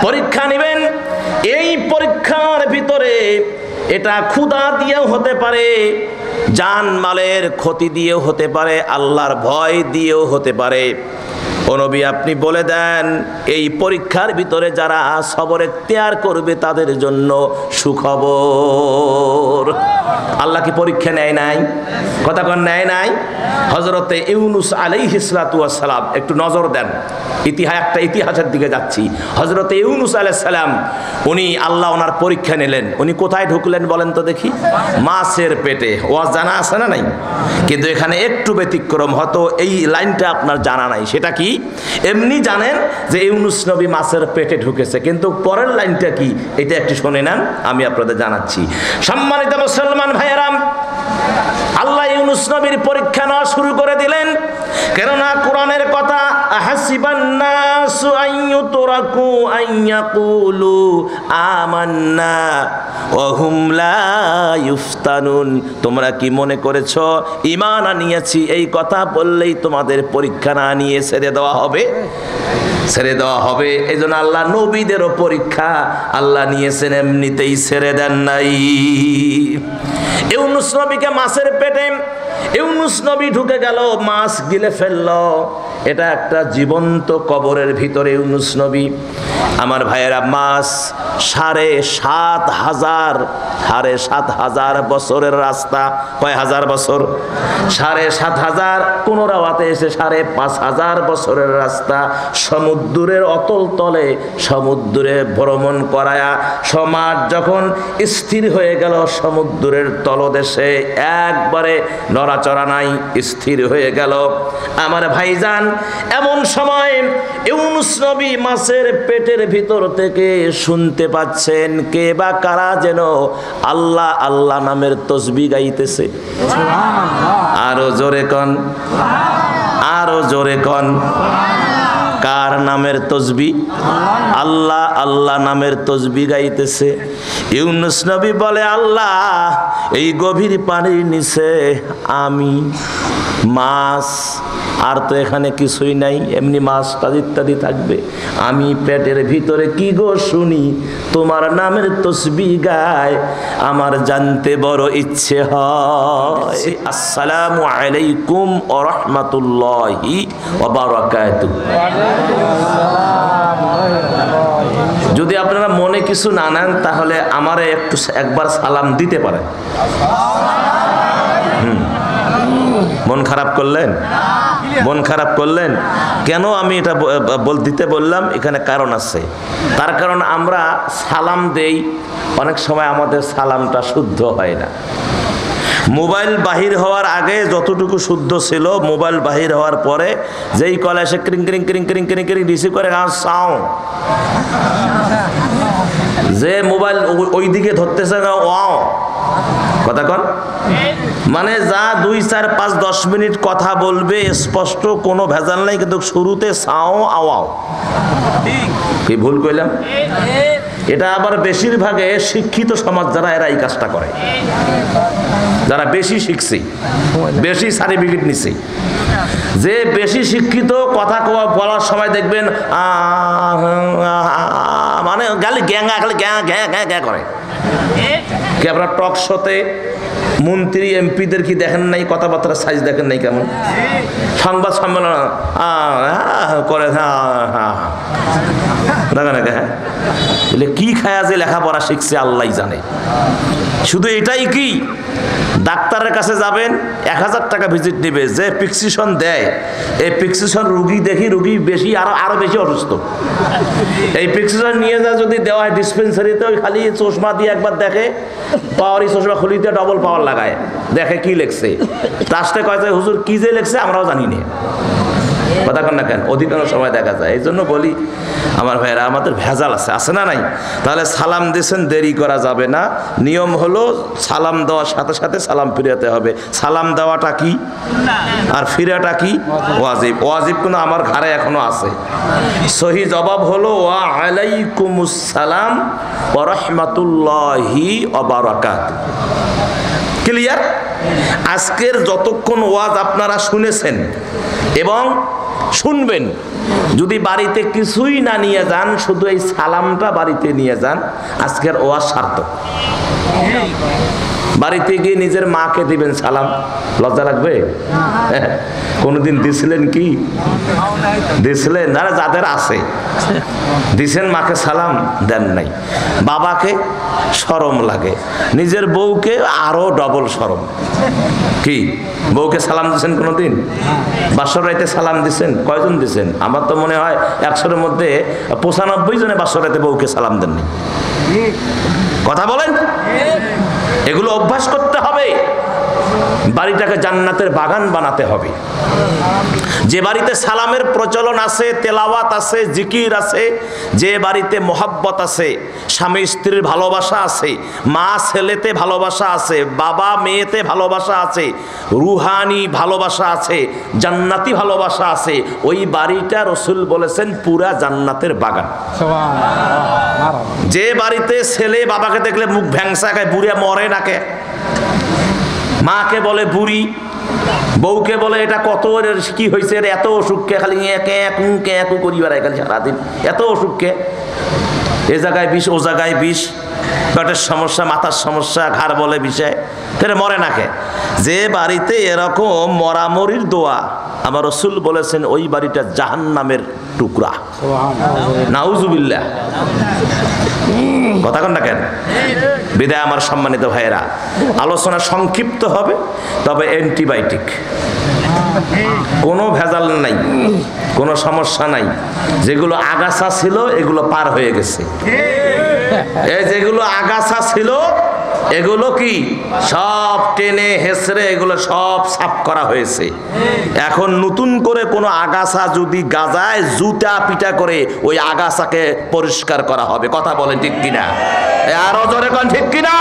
পরীক্ষা নেবেন। এই পরীক্ষার ভিতরে এটা ক্ষুধা দিয়েও হতে পারে, জানমালের ক্ষতি দিয়েও হতে পারে, আল্লাহর ভয় দিয়েও হতে পারে। ও নবী, আপনি বলে দেন এই পরীক্ষার ভিতরে যারা সবর এখতিয়ার করবে তাদের জন্য সুখবর। আল্লাহ কি পরীক্ষা নেয় নাই? কথা কোন নেয় নাই? হযরতে ইউনুস আলাইহিস সালাতু ওয়াস সালাম, একটু নজর দেন, একটা ইতিহাসের দিকে যাচ্ছি। হযরতে ইউনুস আলাইহিস সালাম, উনি আল্লাহ ওনার পরীক্ষা নিলেন। উনি কোথায় ঢুকলেন বলেন তো দেখি? মাছের পেটে। ওয়াজ জানা আছে না নাই? কিন্তু এখানে একটু ব্যতিক্রম, হয়তো এই লাইনটা আপনার জানা নাই। সেটা কি? এমনি জানেন যে ইউনুস নবী মাছের পেটে ঢুকেছে, কিন্তু পরের লাইনটা কি এটা একটু শুনে নেন, আমি আপনাদের জানাচ্ছি। সম্মানিত মুসলমান ভাইয়েরা, আল্লাহ ইউনুস নবীর পরীক্ষা নেওয়া শুরু করে দিলেন। কেননা কোরআনের কথা, আহাসিবান নাসু আইয়ুতরাকু আইয়াকুলু আমান্না ওয়া হুম লা ইফতানুন। তোমরা কি মনে করেছো ঈমান আনিয়েছি এই কথা বললেই তোমাদের পরীক্ষা না নিয়ে ছেড়ে দেওয়া হবে? ছেড়ে দেওয়া হবে। এই জন্য আল্লাহ নবীদেরও পরীক্ষা আল্লাহ নিয়েছেন, এমনিতেই ছেড়ে দেন নাই। ইউনুস নবীকে মাছের পেটে ইউনুস নবী ঢুকে গেল, মাছ গিলে ফেললো। এটা একটা জীবন্ত কবরের ভিতরে ইউনুস নবী। আমার ভাইয়েরা, মাছ ৭,৫০০ বছরের রাস্তা। কয় হাজার বছর? ৭,৫০০। কোন রাওয়াতে এসে ৫,৫০০ বছরের রাস্তা সমুদ্রের অতল তলে সমুদ্রে ভ্রমণ করায়া সমাজ যখন স্থির হয়ে গেল, সমুদ্রের তলদেশে একবারে নড়াচড়া নাই, স্থির হয়ে গেল। আমার ভাইজান, এমন সময় ইউনুস নবী মাছের পেটের ভিতর থেকে শুনতে পাচ্ছেন কে বা কারা যেন আল্লাহ আল্লাহ নামের তসবিহ গাইতেছে। আরো জোরে কন, আরো জোরে কন। কার নামের তসবিহ? আল্লাহ আল্লাহ নামের তসবিহ গাইতেছে। ইউনুস নবী বলে, আল্লাহ, এই গভীর পানির নিচে আমি, মাছ, আর তো এখানে কিছুই নাই, এমনি মাছ টাছ ইত্যাদি থাকবে, আমি পেটের ভিতরে কি গো শুনি তোমার নামের তসবিহ গায়, আমার জানতে বড় ইচ্ছে হয়। আসসালামু আলাইকুম ওয়া রাহমাতুল্লাহি ওয়া বারাকাতুহু। যদি আপনারা মনে কিছু না নেন তাহলে আমারে একবার সালাম দিতে পারেন। মন খারাপ করলেন? মন খারাপ করলেন কেন? আমি এটা দিতে বললাম, এখানে কারণ আছে। তার কারণ আমরা সালাম দেই, অনেক সময় আমাদের সালামটা শুদ্ধ হয় না। মোবাইল বাহির হওয়ার আগে যতটুকু শুদ্ধ ছিল, মোবাইল বাহির হওয়ার পরে যেই কলে এসে ক্রিং ক্রিং ক্রিং ক্রিং ক্রিং ক্রিং রিসিভ করে, সাও যে মোবাইল ওই দিকে ধরতেছে না, ওয়াও কথা কন, মানে যা 2, 4, 5, 10 মিনিট কথা বলবে স্পষ্ট, কোনো ভেজাল নাই, কিন্তু শুরুতে সাও আওয়াও। কি ভুল কইলাম? এটা আবার বেশিরভাগে শিক্ষিত সমাজ যারা, এরা এই কাজটা করে, যারা বেশি শিখছে, বেশি সার্টিফিকেট নিছে। যে বেশি শিক্ষিত, কথা বলার সময় দেখবেন মানে গালি গ্যাঙ্গা, খালি গ্যাঁ গ্যাঁ গ্যাঁ গ্যাঁ করে। কি আপনার টক শোতে মন্ত্রী এমপিদের কি দেখেন নাই? কথাবার্তার সাইজ দেখেন নাই কেমন? সংবাদ সম্মেলন করে, বলে কি খায়া যে লেখাপড়া শিখছে আল্লাহ জানে। শুধু এটাই কি, ডাক্তারের কাছে যাবেন, 1000 টাকা ভিজিট নেবে, যে প্রেসক্রিপশন দেয়, এই প্রেসক্রিপশন রুগী দেখি রুগী বেশি আরো বেশি অসুস্থ। এই প্রেসক্রিপশন নিয়ে যা যদি দেওয়া হয় ডিসপেন্সারিতে, ওই খালি চশমা দিয়ে একবার দেখে, পাওয়ারই চশমা খুলি দিয়ে ডবল পাওয়ার লাগায়, দেখে কি লেখছে। লাস্টে কয় যায়, হুজুর কি যে লেখছে আমরাও জানি না। কথা কন না কেন? অধিকাংশ সময় দেখা যায়। এই জন্য বলি আমার ভাইয়েরা, আমাদের ভেজাল আছে না নাই? তাহলে সালাম দিয়েছেন, দেরি করা যাবে না। নিয়ম হলো সালাম দেওয়ার সাথে সাথে সালাম ফিরাতে হবে। সালাম দেওয়াটা কি আর ফিরাটা কি? ওয়াজিব। ওয়াজিব কিন্তু আমার ঘরে এখনো আছে। সহি জবাব হলো ওয়া আলাইকুমুস সালাম ওয়া রাহমাতুল্লাহি ওয়া বারাকাতুহু। ক্লিয়ার? আজকের যতক্ষণ ওয়াজ আপনারা শুনেছেন এবং শুনবেন। যদি বাড়িতে কিছুই না নিয়ে যান, শুধু এই সালামটা বাড়িতে নিয়ে যান, আজকের ওয়াজ সার্থক। বাড়িতে গিয়ে নিজের মাকে দিবেন সালাম, লজ্জা লাগবে? কোনদিন দিছিলেন কি? দিছিলেন? যারা যাদের আছে দিছেন মাকে সালাম, দেন নাই। বাবাকে শরম লাগে, নিজের বউকে আরো ডবল শরম। কি বউকে সালাম দিছেন কোনদিন? বাসর রাইতে সালাম দিছেন? কয়জন দিছেন? আমার তো মনে হয় 100-এর মধ্যে 95 জনে বাসর রাইতে বউকে সালাম দেননি। কথা বলেন। এগুলো অভ্যাস করতে হবে। বাড়িটাকে জান্নাতের বাগান বানাতে হবে। যে বাড়িতে সালামের প্রচলন আছে, তেলাওয়াত আছে, জিকির আছে, যে বাড়িতে মোহাব্বত আছে, স্বামী স্ত্রীর ভালোবাসা আছে, মা ছেলেতে ভালোবাসা আছে, বাবা মেয়েতে ভালোবাসা আছে, রুহানি ভালোবাসা আছে, জান্নাতি ভালোবাসা আছে, ওই বাড়িটা রাসূল বলেছেন পুরা জান্নাতের বাগান। যে বাড়িতে ছেলে বাবাকে দেখলে মুখ ভ্যাংসা খায়, বুড়িয়া মরে নাকে, মাকে বলে বুড়ি, বউকে বলে এটা কত কি হয়েছে, এত অসুখকে খালি ক্যাঁকু করি বেড়ায় খালি সারাদিন, এত অসুখকে, এ জায়গায় বিষ, ও জায়গায় বিষ, পেটের সমস্যা, মাথার সমস্যা, ঘাড় বলে বিষয়, তাহলে মরে নাকে। যে বাড়িতে এরকম মরামরির দোয়া, আমার রাসূল বলেছেন ওই বাড়িটা জাহান্নামের টুকরা। নাউজুবিল্লাহ। কথা কন না কেন? বিদায় আমার সম্মানিত ভাইয়েরা, আলোচনা সংক্ষিপ্ত হবে, তবে অ্যান্টিবায়োটিক, কোনো ভেজাল নাই, কোনো সমস্যা নাই। যেগুলো আগাছা ছিল এগুলো পার হয়ে গেছে। এই যেগুলো আগাছা ছিল এগুলো কি সব টেনে হেসড়ে এগুলো সব সাফ করা হয়েছে। এখন নতুন করে কোনো আগাছা যদি গাজায় জুতা পিটা করে ওই আগাছাকে পরিষ্কার করা হবে। কথা বলেন ঠিক কিনা? আরো জোরে কোন ঠিক কিনা?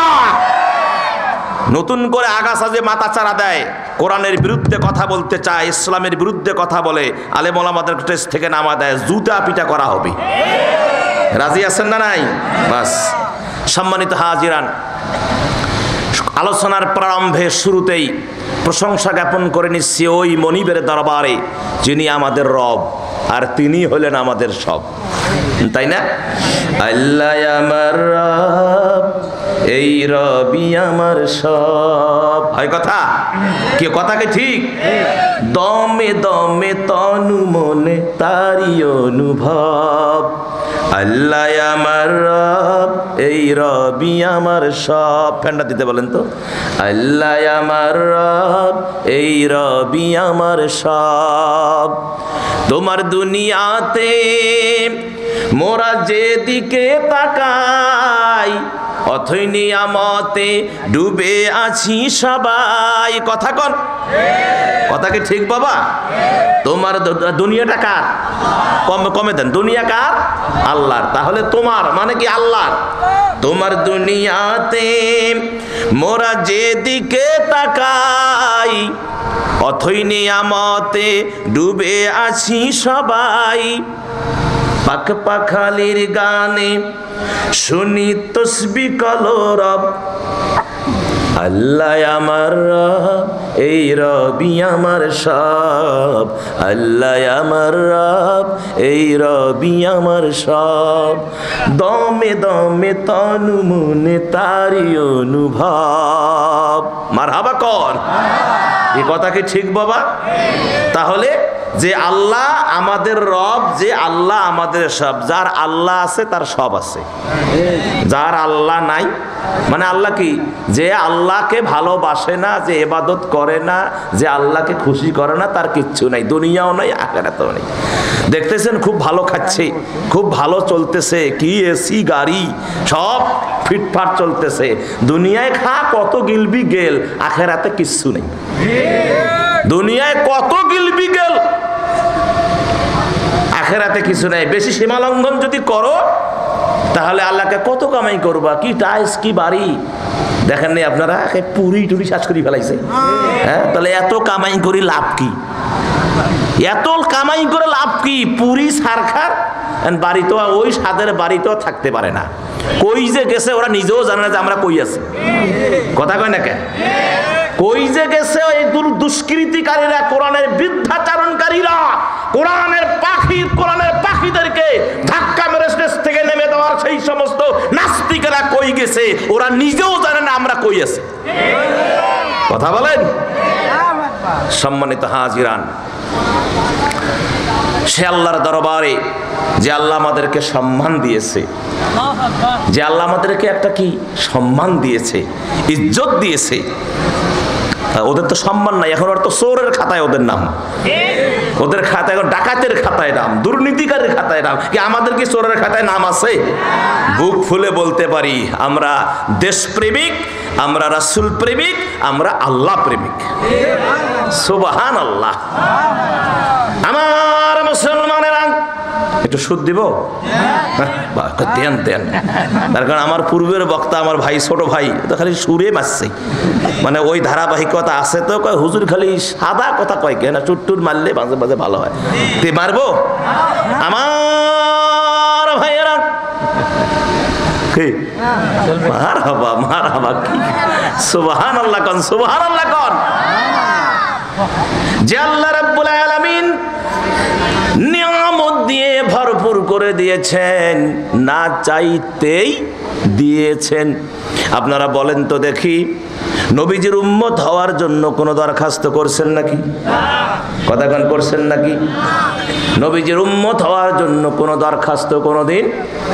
নতুন করে আগাছা যে মাথা চারা দেয়, কোরআনের বিরুদ্ধে কথা বলতে চায়, ইসলামের বিরুদ্ধে কথা বলে, আলেম ওলামাদের টেস্ট থেকে নামা দেয়, জুতা পিটা করা হবে। রাজি আছেন না নাই? বাস। সম্মানিত হাজিরান, আলোচনার প্রারম্ভে শুরুতেই প্রশংসা জ্ঞাপন করে নিচ্ছি ওই মনিবের দরবারে যিনি আমাদের রব, আর তিনি হলেন আমাদের সব, তাই না? আল্লাহ আমার রব, এই রবি আমার সব। হয় কথা কি? কথা কি ঠিক? দমে দমে তনু মনে তারি অনুভব। আল্লাহ আমার রব, এই রবি আমার সব। ফ্যানটা দিতে বলেন তো। আল্লাহ আমার রব, এই রবি আমার সব। তোমার দুনিয়াতে মোরা যেদিকে তাকাই, অথই নিয়ামতে ডুবে আছি সবাই। কথা কন, কথা কি ঠিক বাবা? তোমার দুনিয়াটা কার? কমে দেন। দুনিয়া কার? আল্লাহর। তাহলে তোমার মানে কি আল্লাহর। তোমার দুনিয়াতে মোরা যেদিকে তাকাই, অথই নিয়ামতে ডুবে আছি সবাই। পাখ পাখালির গানে শুনি তসবিহ কলরব। আল্লাহ আমার রব, এই রবি আমার সব। আল্লাহ আমার রব, এই রবি আমার সব। দমে দমে তনু মনে তারি অনুভব। মারহাবা কর। এই কথা কি ঠিক বাবা? তাহলে যে আল্লাহ আমাদের রব, যে আল্লাহ আমাদের সব, যার আল্লাহ আছে তার সব আছে। যার আল্লাহ নাই মানে আল্লাহ কি? যে আল্লাহকে ভালোবাসে না, যে ইবাদত করে না, যে আল্লাহকে খুশি করে না, তার কিচ্ছু নাই, দুনিয়াও নাই, আখিরাতেও নাই। দেখতেছেন খুব ভালো খাচ্ছে, খুব ভালো চলতেছে, কি এসি গাড়ি সব ফিটফাট চলতেছে। দুনিয়ায় খা কত গিলবি গেল, আখিরাতে কিচ্ছু নেই। দুনিয়ায় কত গিলবি গেল, আখিরাতে কিছু নাই। বেশি সীমা লঙ্ঘন যদি করো তাহলে আল্লাহকে কত কামাই করবা, কি টাইস কি বাড়ি দেখেন নি আপনারা, পুরি টুরি শ্বাস করি ফেলাইছে। হ্যাঁ, তাহলে এত কামাই করি লাভ কি? এত কামাই করে লাভ কি? পুরি সারখার বাড়ি তো ওই স্বাদের বাড়িতেও থাকতে পারে না। কই যে গেছে ওরা নিজেও জানে না যে আমরা কই আছি। কথা কয় না কে? কই যে গেছে ওই দুষ্কৃতিকারীরা, কোরআনের বৃদ্ধাচারণকারীরা, কোরআনের পাখিদেরকে ধাক্কা মেরে স্টেজ থেকে নেমে দেওয়ার সেই সমস্ত নাস্তিকেরা কই গেছে? ওরা নিজেও জানে না আমরা কই আছি। কথা বলেন। সম্মানিত হাজিরান, সে আল্লাহর দরবারে যে আল্লাহ আমাদেরকে সম্মান দিয়েছে, যে আল্লাহ আমাদেরকে একটা কি সম্মান দিয়েছে, ইজ্জত দিয়েছে, ওদের তো সম্মান নাই। এখন ওর তো চোরের খাতায় ওদের নাম, ওদের খাতায় এখন ডাকাতের খাতায় নাম, দুর্নীতিকারীর খাতায় নাম। কি আমাদের কি চোরের খাতায় নাম আছে? বুক ফুলে বলতে পারি আমরা দেশপ্রেমিক, আমরা রাসূল প্রেমিক, আমরা আল্লাহ প্রেমিক। সুবহানাল্লাহ। আমার মুসলমানেরা একটু সুদ দিব? দেন দেন। তার কারণ আমার পূর্বের বক্তা, আমার ভাই, ছোট ভাই, তো খালি সুরে মারছে, মানে ওই ধারাবাহিকতা আছে তো। কয় হুজুর খালি সাদা কথা কয়, কেন চুট্টুর মারলে মাঝে মাঝে ভালো হয়। তে মারবো আমার ভাইয়েরা? কি মারহাবা মারহাবা, কি সুবহানাল্লাহ কোন, সুবহানাল্লাহ কোন। যে আল্লাহ রাব্বুল আলামিন নিয়ামত দিয়ে ভরপুর করে দিয়েছেন, না চাইতেই দিয়েছেন। আপনারা বলেন তো দেখি, নবীজির উম্মত হওয়ার জন্য কোনো দরখাস্ত করছেন নাকি? কথা গান করছেন নাকি? নবীজির উম্মত হওয়ার জন্য কোনো দরখাস্ত কোনোদিন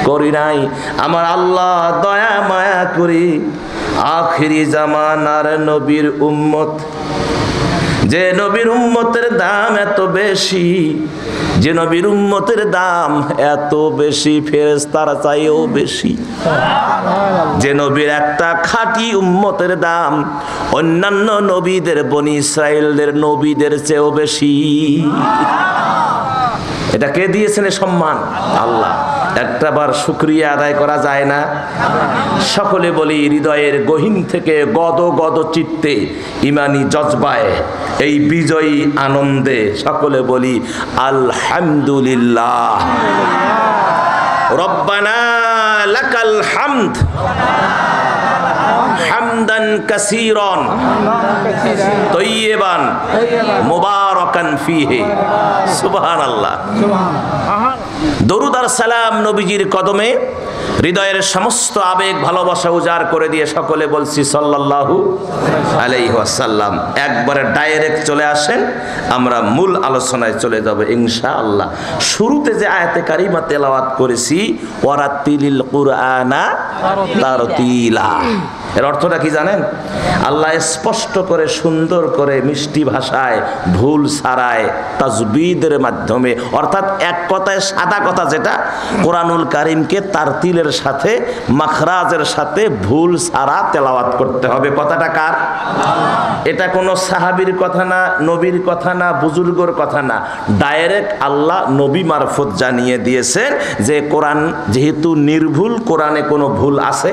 করি নাই। আমার আল্লাহ দয়া মায়া করি আখিরি জামানার নবীর উম্মত, যে নবীর উম্মতের দাম এত বেশি, যে নবীর উম্মতের দাম এত বেশি ফেরেশতার চাইও বেশি, যে নবীর একটা খাঁটি উম্মতের দাম অন্যান্য নবীদের, বনি ইসরাইলদের নবীদের চেয়েও বেশি। এটা কে দিয়েছেন সম্মান? আল্লাহ। একটাবার শুকরিয়া আদায় করা যায় না? সকলে বলি হৃদয়ের গহীন থেকে গদ গদ চিত্তে, ইমানি জজবায়, এই বিজয়ী আনন্দে সকলে বলি আলহামদুলিল্লাহ। রব্বানা লাকাল হামদ হামদান কাসীরান তাইয়িবান মুবারাকান ফীহি। সুবহানাল্লাহ। দরুদ আর সালাম নবীজির কদমে, হৃদয়ের সমস্ত আবেগ ভালোবাসা উজাড় করে দিয়ে সকলে বলছি সাল্লাল্লাহু আলাইহি ওয়াসাল্লাম। একবারে ডাইরেক্ট চলে আসেন, আমরা মূল আলোচনায় চলে যাব ইনশাআল্লাহ। শুরুতে যে আয়াতে কারিমা তেলাওয়াত করেছি, ওয়ারাতিলিল কুরআনা তারতিলা, এর অর্থটা কি জানেন? আল্লাহ স্পষ্ট করে, সুন্দর করে, মিষ্টি ভাষায়, ভুল ছাড়ায়, তাজবিদের মাধ্যমে, অর্থাৎ এক কথায় সাদা কথা যেটা, কোরআনুল কারীমকে তারতিলের সাথে, মাখরাজের সাথে ভুল ছাড়া তেলাওয়াত করতে হবে। কথাটা কার? এটা কোনো সাহাবীর কথা না, নবীর কথা না, বুজুর্গর কথা না, ডাইরেক্ট আল্লাহ নবী মারফত জানিয়ে দিয়েছেন যে কোরআন যেহেতু নির্ভুল, কোরআনে কোনো ভুল আছে?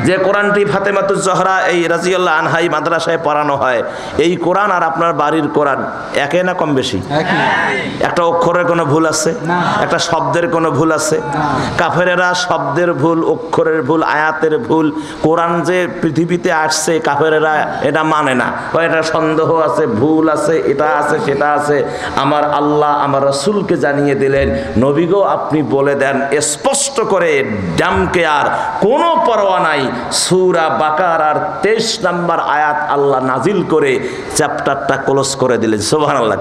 যে কোরআনটি ফাতেমাতুজ জহরা এই রাদিয়াল্লাহু আনহাই মাদ্রাসায় পড়ানো হয়, এই কোরআন আর আপনার বাড়ির কোরআন একে না কম বেশি? একটা অক্ষরের কোনো ভুল আছে? একটা শব্দের কোনো ভুল আছে? কাফেরেরা শব্দের ভুল, অক্ষরের ভুল, আয়াতের ভুল, কোরআন যে পৃথিবীতে আসছে কাফেরেরা এটা মানে না, এটা সন্দেহ আছে, ভুল আছে, এটা আছে, সেটা আছে। আমার আল্লাহ আমার রাসূলকে জানিয়ে দিলেন, নবী গো আপনি বলে দেন স্পষ্ট করে, ডামকে আর কোনো পরোয়া নাই। সূরা বাকারার 23 নম্বর আয়াত আল্লাহ নাজিল করে চ্যাপ্টারটা ক্লোজ করে দিলেন। সুবহানাল্লাহ।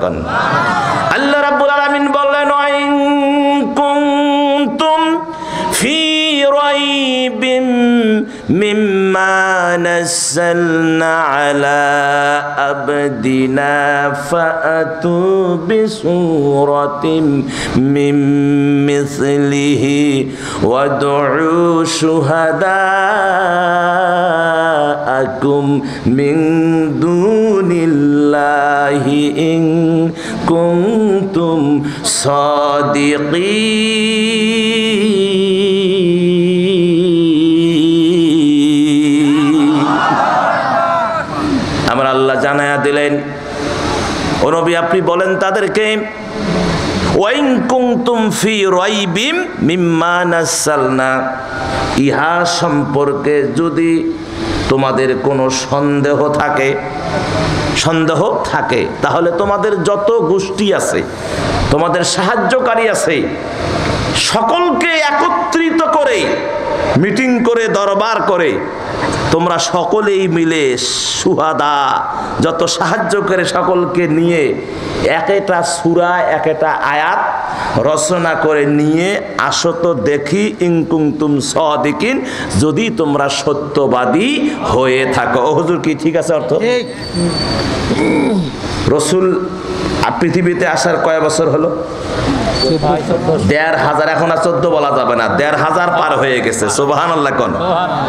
আল্লাহ রাব্বুল আলামিন বললেন, ওয়াইন কুনতুম ফি রাইবিম মিম্মা নাযালনা আলা আবদিনা ফাআতু বিসূরাতিম মিন মিসলিহি ওয়াদউ শুহাদাআকুম মিন দুনিল্লাহি ইন কুনতুম সাদিকিন। আমার আল্লাহ জানায়া দিলেন, ও নবী আপনি বলেন তাদেরকে, ওয়াইন কুনতুম কুনতুম ফি রাইবিম মিম্মা নাযালনা, ইহা সম্পর্কে যদি তোমাদের কোনো সন্দেহ থাকে তাহলে তোমাদের যত গোষ্ঠী আছে, তোমাদের সাহায্যকারী আছে, সকলকে একত্রিত করে মিটিং করে দরবার করে তোমরা সকলেই মিলে সুহাদা যত সাহায্য করে সকলকে নিয়ে একটা সূরা একটা আয়াত রচনা করে নিয়ে আসো তো দেখি ইন কুনতুম সাদিকিন, যদি তোমরা সত্যবাদী হয়ে থাকো। ও হুজুর কি ঠিক আছে অর্থ? রাসূল পৃথিবীতে আসার কয় বছর হলো? ১৫০০। এখন আর ১৪ বলা যাবে না, ১৫০০ পার হয়ে গেছে। সুবহানাল্লাহ কোন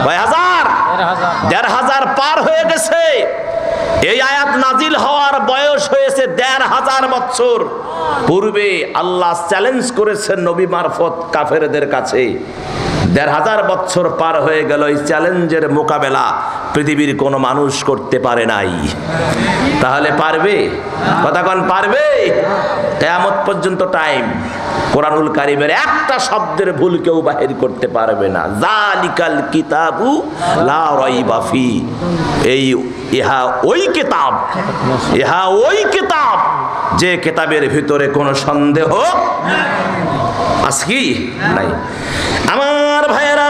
কয় হাজার? ১৫০০ পার হয়ে গেছে। এই আয়াত নাজিল হওয়ার বয়স হয়েছে ১৫০০ বছর পূর্বে। আল্লাহ চ্যালেঞ্জ করেছেন নবী মারফত কাফেরদের কাছে। ১৫০০ বছর পার হয়ে গেল, এই চ্যালেঞ্জের মোকাবেলা পৃথিবীর কোনো মানুষ করতে পারে নাই। তাহলে পারবে? কথা কোন পারবে? কিয়ামত পর্যন্ত টাইম। কোরআনুল কারীমের একটা শব্দের ভুল কেউ বাহির করতে পারবে না। যালিকাল কিতাবু লা রাইবা ফি, ইহা ওই কিতাব যে কিতাবের ভিতরে কোনো সন্দেহ আছে কি নাই। আমার ভাইয়েরা,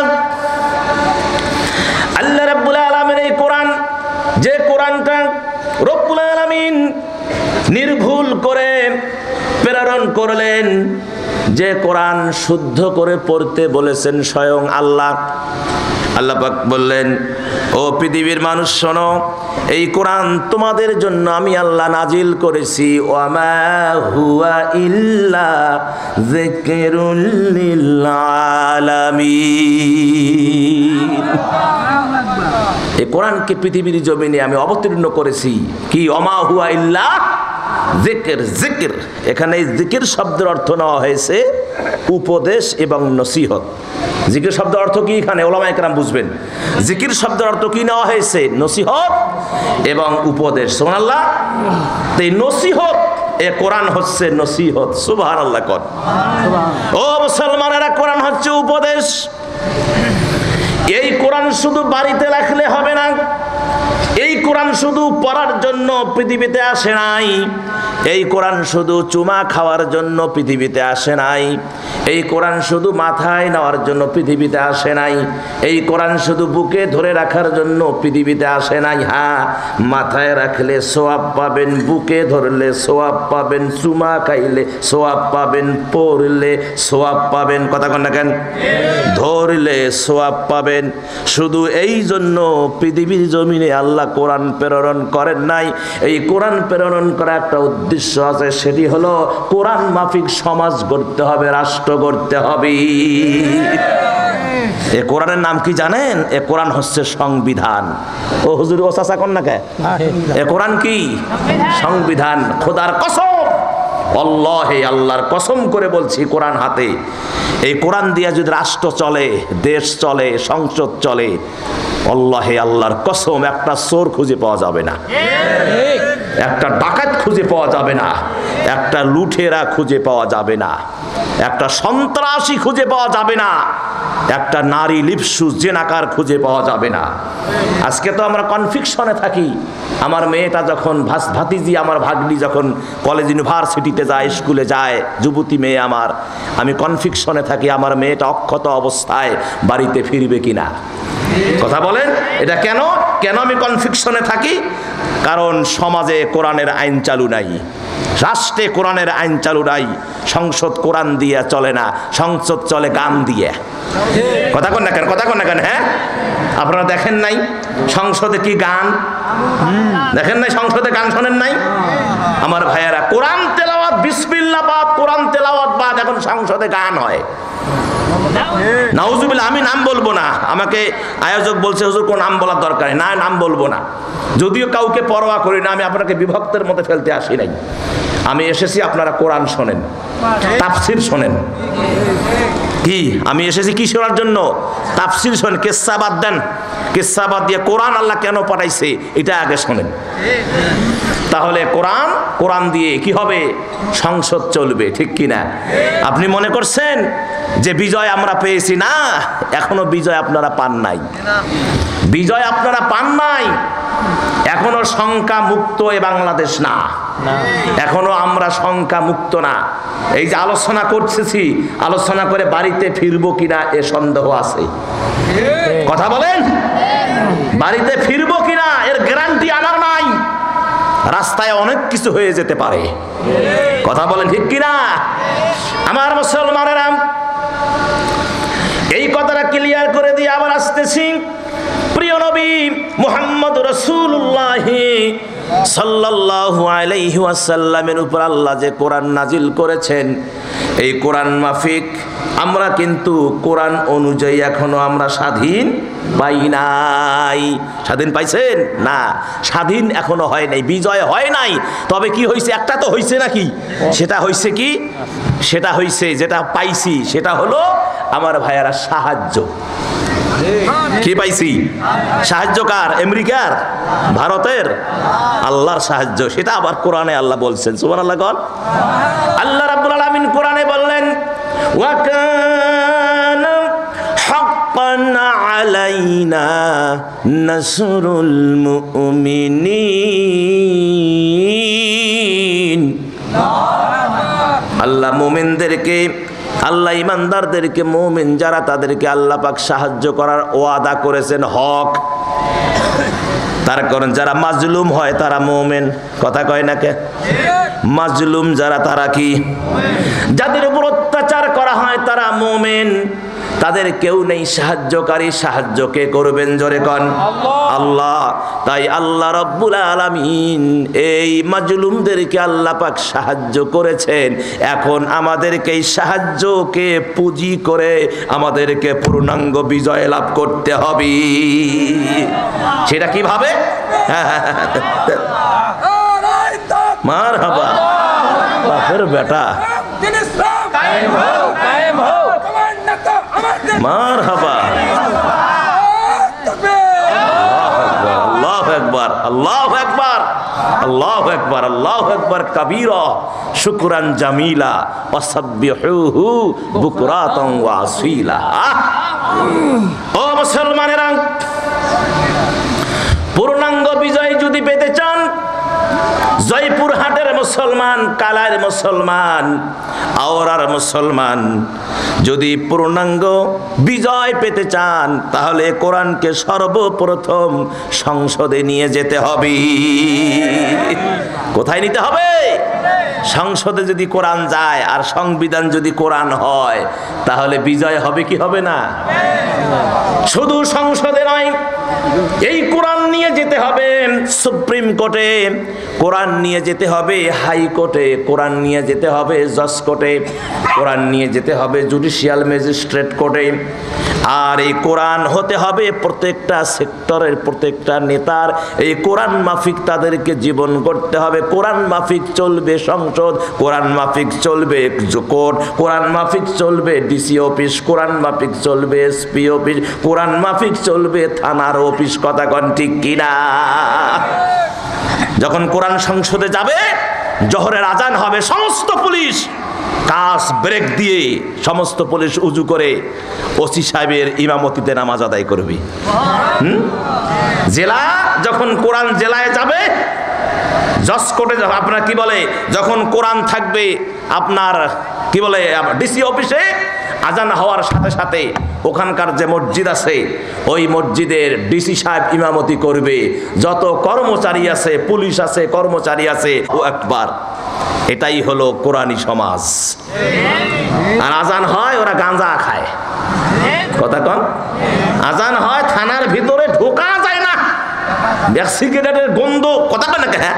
আল্লাহ রাব্বুল আলামিন এই কোরআন, যে কোরআনটা রব্বুল আলামিন নির্ভুল করে প্রেরণ করলেন, যে কোরআন শুদ্ধ করে পড়তে বলেছেন স্বয়ং আল্লাহ। আল্লাহ পাক বললেন, ও পৃথিবীর মানুষ শোনো, এই কোরআন তোমাদের জন্য আমি আল্লাহ নাজিল করেছি। ওয়ামা হুয়া ইল্লা যিকরুল লিল আলামিন। এই কোরআনকে পৃথিবীর জমিনে আমি অবতীর্ণ করেছি কি? ওয়ামা হুয়া ইল্লা জিকির। এখানে জিকির শব্দের অর্থ নেওয়া হয়েছে উপদেশ এবং নসিহত। জিকির শব্দের অর্থ কি এখানে উলামায়ে কেরাম বুঝবেন। জিকির শব্দের অর্থ কি নেওয়া হয়েছে? নসিহত এবং উপদেশ। সুবহানাল্লাহ। এই নসিহত, এ কোরআন হচ্ছে নসিহত। সুবহানাল্লাহ কোন। ও মুসলমানেরা, কোরআন হচ্ছে উপদেশ। এই কোরআন শুধু বাড়িতে রাখলে হবে না। এই কোরআন শুধু পড়ার জন্য পৃথিবীতে আসে নাই। এই কোরআন শুধু চুমা খাওয়ার জন্য পৃথিবীতে আসে নাই। এই কোরআন শুধু মাথায় নেওয়ার জন্য পৃথিবীতে আসে নাই। এই কোরআন শুধু বুকে ধরে রাখার জন্য পৃথিবীতে আসে নাই। হ্যাঁ, মাথায় রাখলে সওয়াব পাবেন, বুকে ধরলে সওয়াব পাবেন, চুমা খাইলে সওয়াব পাবেন, পড়লে সওয়াব পাবেন। কথা কন না কেন? ধরলে সওয়াব পাবেন। শুধু এই জন্য পৃথিবীর জমিনে আল্লাহ কোরআন প্রেরণ করেন নাই। এই কোরআন প্রেরণ করা একটা উদ্দেশ্য আছে, সেটি হলো কোরআন মাফিক সমাজ গড়তে হবে, রাষ্ট্র গড়তে হবে। এ কোরআনের নাম কি জানেন? এ কোরআন হচ্ছে সংবিধান। ও হুজুর ও চাচা কোন না কে? এ কোরআন কি? সংবিধান। খোদার কসম, আল্লাহে, আল্লাহর কসম করে বলছি, কোরআন হাতে। এই কোরআন দিয়ে যদি রাষ্ট্র চলে, দেশ চলে, সংসদ চলে, আল্লাহে, আল্লাহর কসম, একটা চোর খুঁজে পাওয়া যাবে না, একটা ডাকাত খুঁজে পাওয়া যাবে না, একটা লুঠেরা খুঁজে পাওয়া যাবে না, একটা সন্ত্রাসী খুঁজে পাওয়া যাবে না, একটা নারী লিপসু জেনাকার খুঁজে পাওয়া যাবে না। আজকে তো আমরা কনফিউশনে থাকি। আমার মেয়েটা যখন ভাতিজি, আমার ভাগ্নি যখন কলেজ ইউনিভার্সিটিতে যায়, স্কুলে যায়, যুবতী মেয়ে আমার, আমি কনফিউশনে থাকি আমার মেয়েটা অক্ষত অবস্থায় বাড়িতে ফিরবে কিনা। কথা বলেন, এটা কেন? কেন আমি কনফিউশনে থাকি? কারণ সমাজে কোরআনের আইন চালু নাই, রাষ্ট্রে কোরআনের আইন চালু নাই, সংসদ কোরআন দিয়ে চলে না, সংসদ চলে গান দিয়ে। কথা কন না কেন? কথা কন না কেন? হ্যাঁ, আপনারা দেখেন নাই সংসদে কি গান? দেখেন নাই সংসদে গান? শোনেন নাই? আমার ভাইয়েরা, কোরআন তেলাওয়াত, বিসমিল্লাহ বাদ, কোরআন তেলাওয়াত বাদ, এখন সংসদে গান হয়। নাউজুবিল্লাহ। আমি নাম বলবো না, আমাকে আয়োজক বলছে হুজুর কোন নাম বলার দরকার নেই। না, নাম বলবো না, যদিও কাউকে পরোয়া করি না। আমি আপনাকে বিভক্তের মধ্যে ফেলতে আসি নাই। আমি এসেছি আপনারা কোরআন শোনেন, তাফসীর শোনেন। কি আমি এসেছি কি শোনার জন্য? তাফসীর শোনেন, কিসসা বাদ দেন, কিসসা বাদ দিয়ে কোরআন আল্লাহ কেন পাঠাইছে এটা আগে শোনেন। তাহলে কোরআন দিয়ে কি হবে? সংসদ চলবে, ঠিক কি না? আপনি মনে করছেন যে বিজয় আমরা পেয়েছি? না, এখনো বিজয় আপনারা পান নাই, বিজয় আপনারা পান নাই। এখনো সংখ্যা মুক্ত এ বাংলাদেশ না, এখনো আমরা সংখ্যা মুক্ত না। এই যে আলোচনা করতেছি, আলোচনা করে বাড়িতে ফিরবো কিনা এ সন্দেহ আছে। কথা বলেন, বাড়িতে ফিরবো কিনা এর গ্যারান্টি আমার নাই। রাস্তায় অনেক কিছু হয়ে যেতে পারে। কথা বলেন ঠিক কিনা? আমার মুসলমানেরা, এই কথাটা ক্লিয়ার করে দিয়ে আবার আসতেছি। প্রিয় নবী মুহাম্মদ রাসূলুল্লাহ সাল্লাল্লাহু আলাইহি ওয়াসাল্লামের উপর আল্লাহ যে কোরআন নাজিল করেছেন, এই কোরআন মাফিক আমরা কিন্তু কোরআন অনুযায়ী এখনো আমরা স্বাধীন পাই নাই। স্বাধীন পাইছেন? না, স্বাধীন এখনো হয় নাই, বিজয় হয় নাই। তবে কি হয়েছে? একটা তো হয়েছে নাকি? সেটা হয়েছে কি? সেটা হয়েছে, যেটা পাইছি সেটা হলো আমার ভাইয়ারা সাহায্য। কি পাইছি? সাহায্য কার? আমেরিকার? ভারতের? আল্লাহর সাহায্য। সেটা আবার কোরআনে আল্লাহ বলছেন। সুবহানাল্লাহ কোন? আল্লাহ রাব্বুল আলামিন কোরআনে বললেন, ওয়া কানা হাক্কান আলাইনা নাসরুল মুমিনিন। আল্লাহ মুমিনদেরকে, আল্লাহ ইমানদারদেরকে, মুমিন যারা তাদেরকে আল্লাহ পাক সাহায্য করার ওয়াদা করেছেন, হক। তার কারণ যারা মাজলুম হয় তারা মুমিন। কথা কয় না কে? মাজলুম যারা তারা কি? যাদের উপর অত্যাচার করা হয় তারা মুমিন। তাদের কেউ নেই সাহায্যকারী, সাহায্য কে করবেন? জোরে কোন? আল্লাহ। তাই আল্লাহ রাব্বুল আলামিন এই মাজলুমদেরকে আল্লাহ পাক সাহায্য করেছেন। এখন আমাদেরকে এই সাহায্যকে পুঁজি করে আমাদেরকে পূর্ণাঙ্গ বিজয় লাভ করতে হবে। সেটা কিভাবে? মারহাবা, বাপের বেটা, মারহাবা, আল্লাহু আকবার, আল্লাহু আকবার, আল্লাহু আকবার, আল্লাহু আকবার কাবীরা, শুকরান জামিলা, ওয়াসাব্বিহুহু বুকরাতান ওয়া আসীলা। ও মুসলমানেরা, পূর্ণাঙ্গ বিজয় যদি পেতে চান, জয়পুরহাটের মুসলমান, কালার মুসলমান, আওরার মুসলমান যদি পূর্ণাঙ্গ বিজয় পেতে চান, তাহলে কোরআনকে সর্বপ্রথম সংসদে নিয়ে যেতে হবে। কোথায় নিতে হবে? সংসদে যদি কোরআন যায় আর সংবিধান যদি কোরআন হয়, তাহলে বিজয় হবে কি হবে না? শুধু সংসদে নয়, এই কোরআন নিয়ে যেতে হবে সুপ্রিম কোর্টে, কোরআন নিয়ে যেতে হবে হাইকোর্টে, কোরআন নিয়ে যেতে হবে জজ কোর্টে, কোরআন নিয়ে যেতে হবে জুডিশিয়াল ম্যাজিস্ট্রেট কোর্টে। আর এই কোরআন হতে হবে প্রত্যেকটা সেক্টরের প্রত্যেকটা নেতার। এই কোরআন মাফিক তাদেরকে জীবন করতে হবে। কোরআন মাফিক চলবে সংসদ, কোরআন মাফিক চলবে কোর্ট, কোরআন মাফিক চলবে ডিসি অফিস, কোরআন মাফিক চলবে এসপি অফিস, কোরআন মাফিক চলবে থানার অফিস। কথা কন ঠিক কিনা? যখন কোরআন সংসদে যাবে, জোহরের আজান হবে, সমস্ত পুলিশ কাজ ব্রেক দিয়ে সমস্ত পুলিশ উজু করে ওসি সাহেবের ইমামতিতে নামাজ আদায় করবে। জেলা যখন কোরআন জেলায় যাবে, জজ কোর্টে আপনার কি বলে, যখন কোরআন থাকবে আপনার কি বলে ডিসি অফিসে, আজান হওয়ার সাথে সাথে ওখানকার যে মসজিদ আছে ওই মসজিদের ডিসি সাহেব ইমামতি করবে। যত কর্মচারী আছে, পুলিশ আছে, কর্মচারী আছে, ও একবার। এটাই হলো কোরআনী সমাজ। আর আজান হয় ওরা গাঁজা খায়। কথা কন? আজান হয় থানার ভিতরে ঢোকা যায় না, সিগারেটের গন্ধ। কথা কন না? হ্যাঁ,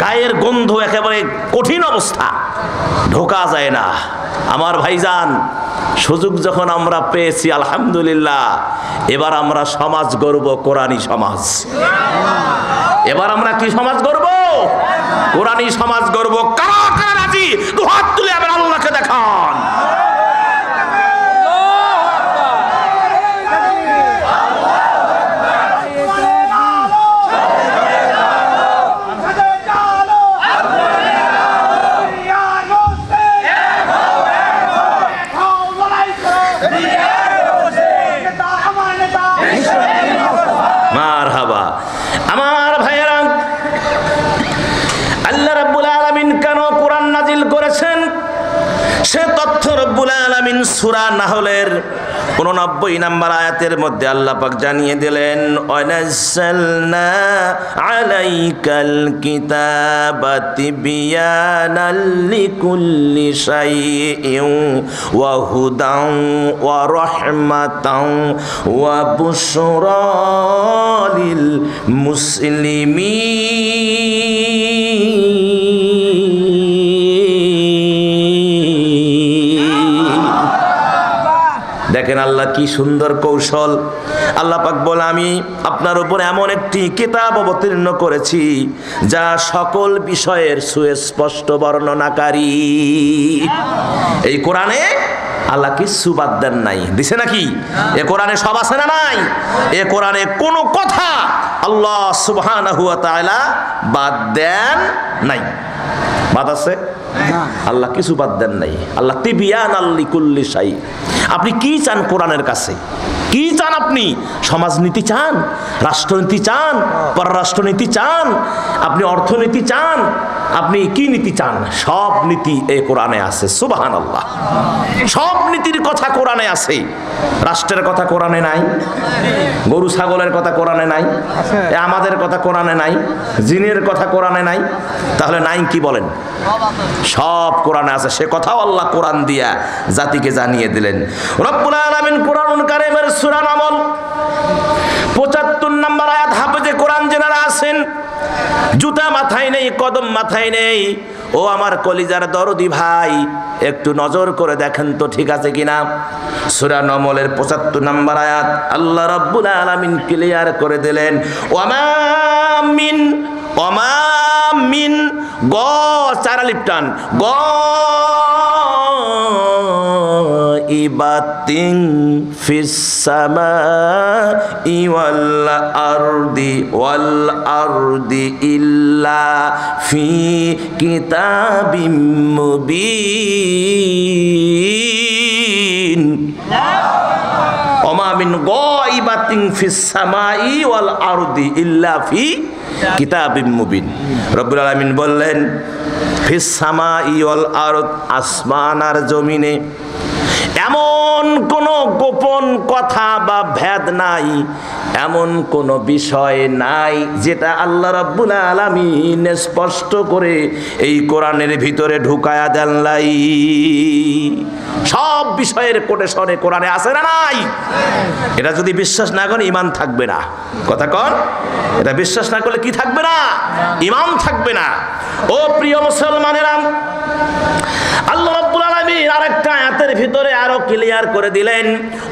গায়ের গন্ধ, একেবারে কঠিন অবস্থা, ঢোকা যায় না। আমার ভাইজান, সুযোগ যখন আমরা পেয়েছি আলহামদুলিল্লাহ, এবার আমরা সমাজ গড়ব, কোরআনী সমাজ। এবার আমরা কি সমাজ গড়ব? কোরআনী সমাজ গড়ব। কারা কারা রাজি? দুহাত তুলে আবার আল্লাহকে দেখান। সূরা নাহলের 89 নম্বর আয়াতের মধ্যে আল্লাহ পাক জানিয়ে দিলেন, ওয়ানাজ্জালনা আলাইকাল কিতাবা তিবয়ানাল লিকুল্লি শাইইন ওয়া হুদান ওয়া রাহমাতান ওয়া বুশরা লিল মুসলিমিন। দেখেন আল্লাহ কি সুন্দর কৌশল। আল্লাহ পাক বলে, আমি আপনার উপর এমন একটি কিতাব অবতীর্ণ করেছি যা সকল বিষয়ের সুস্পষ্ট বর্ণনাকারী। এই কোরআনে আল্লাহ কিচ্ছু বাদ দেন নাই, দিছে নাকি? এ কোরআনে সব আছে না নাই? এ কোরআনে কোনো কথা আল্লাহ সুবহানাহু ওয়া তাআলা বাদ দেন নাই। বাদ আছে? আল্লাহ কিছু বাদ দেন নাই। আল্লাহ তিবিয়ানাল লিকুল্লি শাই। আপনি কি চান কোরআনের কাছে? কি চান আপনি? সমাজনীতি চান, রাষ্ট্রনীতি চান, পররাষ্ট্রনীতি চান, আপনি অর্থনীতি চান, আপনি কি নীতি চান? সব নীতি এই কোরআনে আছে। সুবহানাল্লাহ। সব নীতির কথা কোরআনে আছে। রাষ্ট্রের কথা কোরআনে নাই, গরু ছাগলের কথা কোরআনে নাই, আমাদের কথা কোরআনে নাই, জিনের কথা কোরআনে নাই। তাহলে নাই কি বলেন? সব কোরআনে আছে। সে কথাও আল্লাহ কোরআন দিয়া জাতিকে জানিয়ে দিলেন। রব্বুল আলামিন কোরআনুল কারীমের সূরা নামল 75 নম্বর আয়াত, হাফেজে কোরআন যারা আছেন, জুতা মাথায় নেই, কদম মাথায় নেই, ও আমার কলিজার দরদি ভাই, একটু নজর করে দেখেন তো ঠিক আছে কিনা। সূরা নামলের 75 নম্বর আয়াত আল্লাহ রাব্বুল আলামিন ক্লিয়ার করে দিলেন, ওয়ামা মিন গ চারা লিপটান গ ইবাতিন ফিস সামাই ওয়াল আরদি ইল্লা ফি কিতাবিম মুবিন। ওমা মিন গায়বাতিন ফিস সামাই ওয়াল আরদি ইল্লা ফি কিতাবিম মুবিন। রব্বুল আলামিন বললেন, ফিস সামাই ওয়াল আরদ, আসমান আর জমিনে এমন কোন গোপন কথা বা ভেদ নাই, এমন কোন বিষয় নাই যেটা আল্লাহ রাব্বুল আলামিন স্পষ্ট করে এই কোরআনের ভিতরে ঢুকায়া দেন নাই। সব বিষয়ের কোটেশনে কোরআনে আছে না নাই? এটা যদি বিশ্বাস না করেন ঈমান থাকবে না। কথা কন, এটা বিশ্বাস না করলে কি থাকবে না? ঈমান থাকবে না। ও প্রিয় মুসলমানেরা, আল্লাহ রাব্বুল আলামিন আরেকটা আয়াতের ভিতরে আরো ক্লিয়ার করে দিলেন,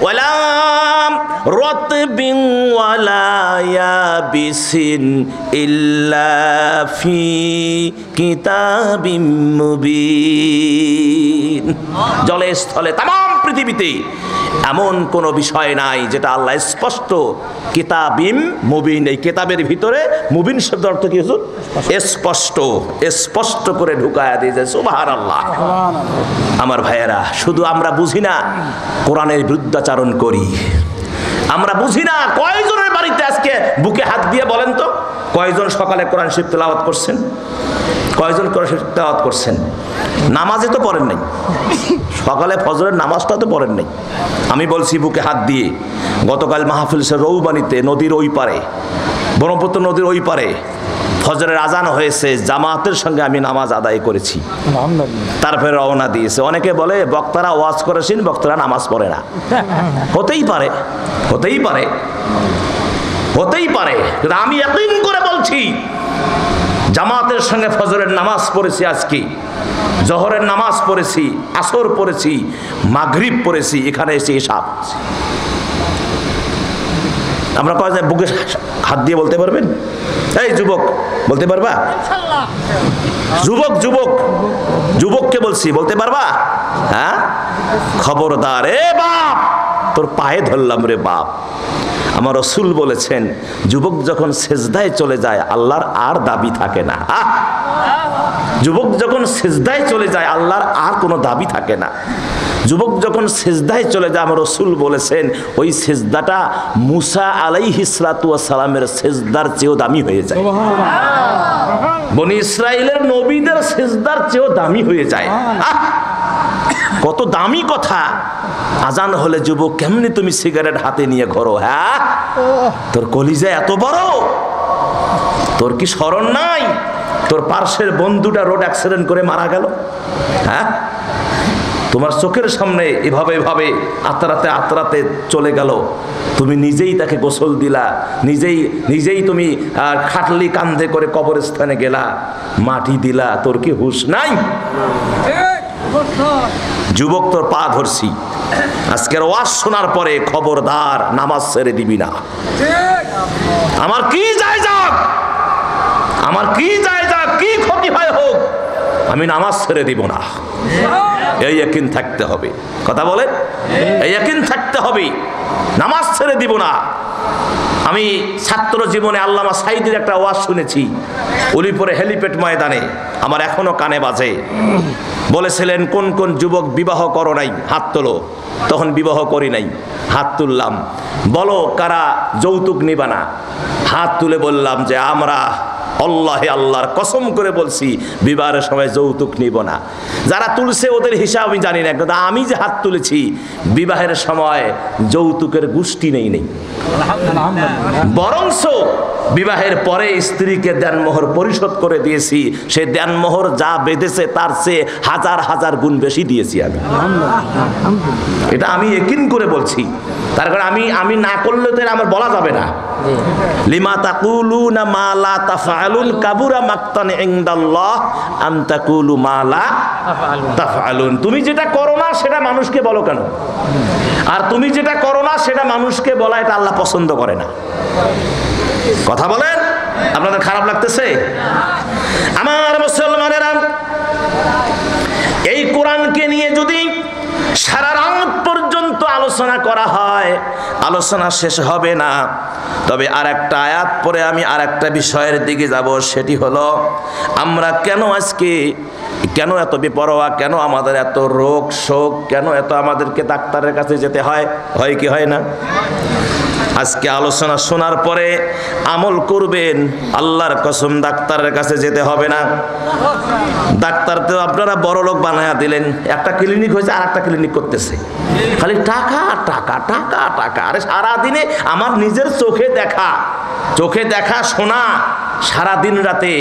ওয়ালা রাতবিন ওয়ালা ইয়াবিসিন ইল্লা ফি কিতাবিম মুবিন। জলে স্থলে तमाम পৃথিবীতে এমন কোন বিষয় নাই যেটা আল্লাহ স্পষ্ট কিতাবিম মুবিন, এই কিতাবের ভিতরে মুবিন শব্দের অর্থ কি হুজুর? স্পষ্ট, স্পষ্ট করে ঢুকায়া দিয়েছে। সুবহানাল্লাহ। আমার ভাইয়েরা, শুধু আমরা বুঝি না, কোরআনের বিরুদ্ধাচরণ করি। আমরা বুঝি না। কয়জনের বাড়িতে আজকে বুকে হাত দিয়ে বলেন তো, কয়জন সকালে কোরআন শরীফ তেলাওয়াত করছেন? কয়জন কোরআন শরীফ তেলাওয়াত করছেন? নামাজে তো পড়েন নাই, সকালে ফজরের নামাজটা তো পড়েন নাই। আমি বলছি বুকে হাত দিয়ে, গতকাল মাহফিল রৌবানিতে নদীর ওই পারে, ব্রহ্মপুত্র নদীর ওই পারে ফজরের আজান হয়েছে, জামাতের সঙ্গে আমি নামাজ আদায় করেছি, তারপরে রওনা দিয়েছে। অনেকে বলে বক্তারা ওয়াজ করেছেন, বক্তারা নামাজ পড়ে না। হতেই পারে, হতেই পারে, হতেই পারে, কিন্তু আমি ইয়াকিন করে বলছি জামাতের সঙ্গে ফজরের নামাজ পড়েছি, আজকে জোহরের নামাজ পড়েছি, আসর পড়েছি, মাগরিব পড়েছি, এখানে এসে এসব। আমরা কয় যায় বুকে হাত দিয়ে বলতে পারবেন? এই যুবক, বলতে পারবা? যুবক যুবক যুবককে বলছি, বলতে পারবা? হ্যাঁ, খবরদার। এ বাপ, তোর পায়ে ধরলাম রে বাপ। আমার রাসূল বলেছেন, যুবক যখন সেজদায় চলে যায় আল্লাহর আর দাবি থাকে না। যুবক যখন সেজদায় চলে যায় আল্লাহর আর কোনো দাবি থাকে না। যুবক যখন সেজদায় চলে যায়, আমার রাসূল বলেছেন, ওই সেজদাটা মুসা আলাইহিস সালাতু ওয়াস সালামের সেজদার চেয়েও দামি হয়ে যায়। বনি ইসরাইলের নবীদের সেজদার চেয়েও দামি হয়ে যায়। কত দামি কথা। আজান হলে যুবক কেমনি তুমি সিগারেট হাতে নিয়ে ঘোরো? হ্যাঁ, তোর কলিজা এত বড়, তোর কি স্মরণ নাই তোর পার্শ্বের বন্ধুটা রোড অ্যাক্সিডেন্ট করে মারা গেল? হ্যাঁ, তোমার চোখের সামনে এভাবে এভাবে আতরাতে আতরাতে চলে গেল, তুমি নিজেই তাকে গোসল দিলা, নিজেই তুমি খাটলি কান্ধে করে কবরস্থানে গেলা, মাটি দিলা, তোর কি হুঁশ নাই? যুবক, তোর পা ধরছি, আজকের ওয়াজ শোনার পরে খবরদার নামাজ ছেড়ে দিবি না। আমার কি যায় যাক, আমার কি যায় যাক, কি ক্ষতি হয় হোক, আমি নামাজ ছেড়ে দিব না। এই ইয়াকিন থাকতে হবে। কথা বলেন, এই ইয়াকিন থাকতে হবে, নামাজ ছেড়ে দিব না। আমি ছাত্র জীবনে আল্লামা সাইদির একটা ওয়াজ শুনেছি উলিপুরে হেলিপ্যাড ময়দানে, আমার এখনো কানে বাজে। বলেছিলেন, কোন কোন যুবক বিবাহ করো নাই হাত তোলো। তখন বিবাহ করি নাই, হাত তুললাম। বলো কারা যৌতুক নিবা না? হাত তুলে বললাম যে আমরা আল্লাহে আল্লাহর কসম করে বলছি বিবাহের সময় যৌতুক নিব না। যারা তুলছে ওদের হিসাব আমি জানি না, কিন্তু আমি যে হাত তুলেছি বিবাহের সময় যৌতুকের গুষ্টি নেই। বরংস বিবাহের পরে স্ত্রীকে দেনমোহর পরিশোধ করে দিয়েছি, সে দেনমোহর যা বেঁধেছে তার চেয়ে হাজার হাজার গুণ বেশি দিয়েছি আমি। এটা আমি ইয়াকিন করে বলছি। তার কারণ আমি না করলে তো আমার বলা যাবে না। লিমা তাকুলুনা মা লা তাফআলুন কাবুরা মাকতান ইনদাল্লাহ আন তাকুলু মা লা তাফআলুন। তুমি যেটা করো না সেটা মানুষকে বলো কেন? আর তুমি যেটা করো না সেটা মানুষকে বলা, এটা আল্লাহ পছন্দ করে না। কথা বলেন, আপনাদের খারাপ লাগতেছে? আমার মুসলমানেরা, এই কোরআনকে নিয়ে যদি সারা রাত পর্যন্ত আলোচনা করা হয়, আলোচনা শেষ হবে না। তবে আর একটা আয়াত পরে আমি আর একটা বিষয়ের দিকে যাব, সেটি হলো আমরা কেন আজকে এত বেপরোয়া, কেন আমাদের এত রোগ শোক, কেন এত আমাদেরকে ডাক্তারের কাছে যেতে হয় কি হয় না? আজকে আলোচনা শোনার পরে আমল করবেন, আল্লাহর কসম ডাক্তারের কাছে যেতে হবে না। ডাক্তার তো আপনারা বড় লোক বানায়া দিলেন, একটা ক্লিনিক হয়েছে আর একটা ক্লিনিক করতেছে, খালি টাকা টাকা টাকা টাকা। আরে সারাদিনে আমার নিজের চোখে দেখা শোনা, সারাদিন রাতে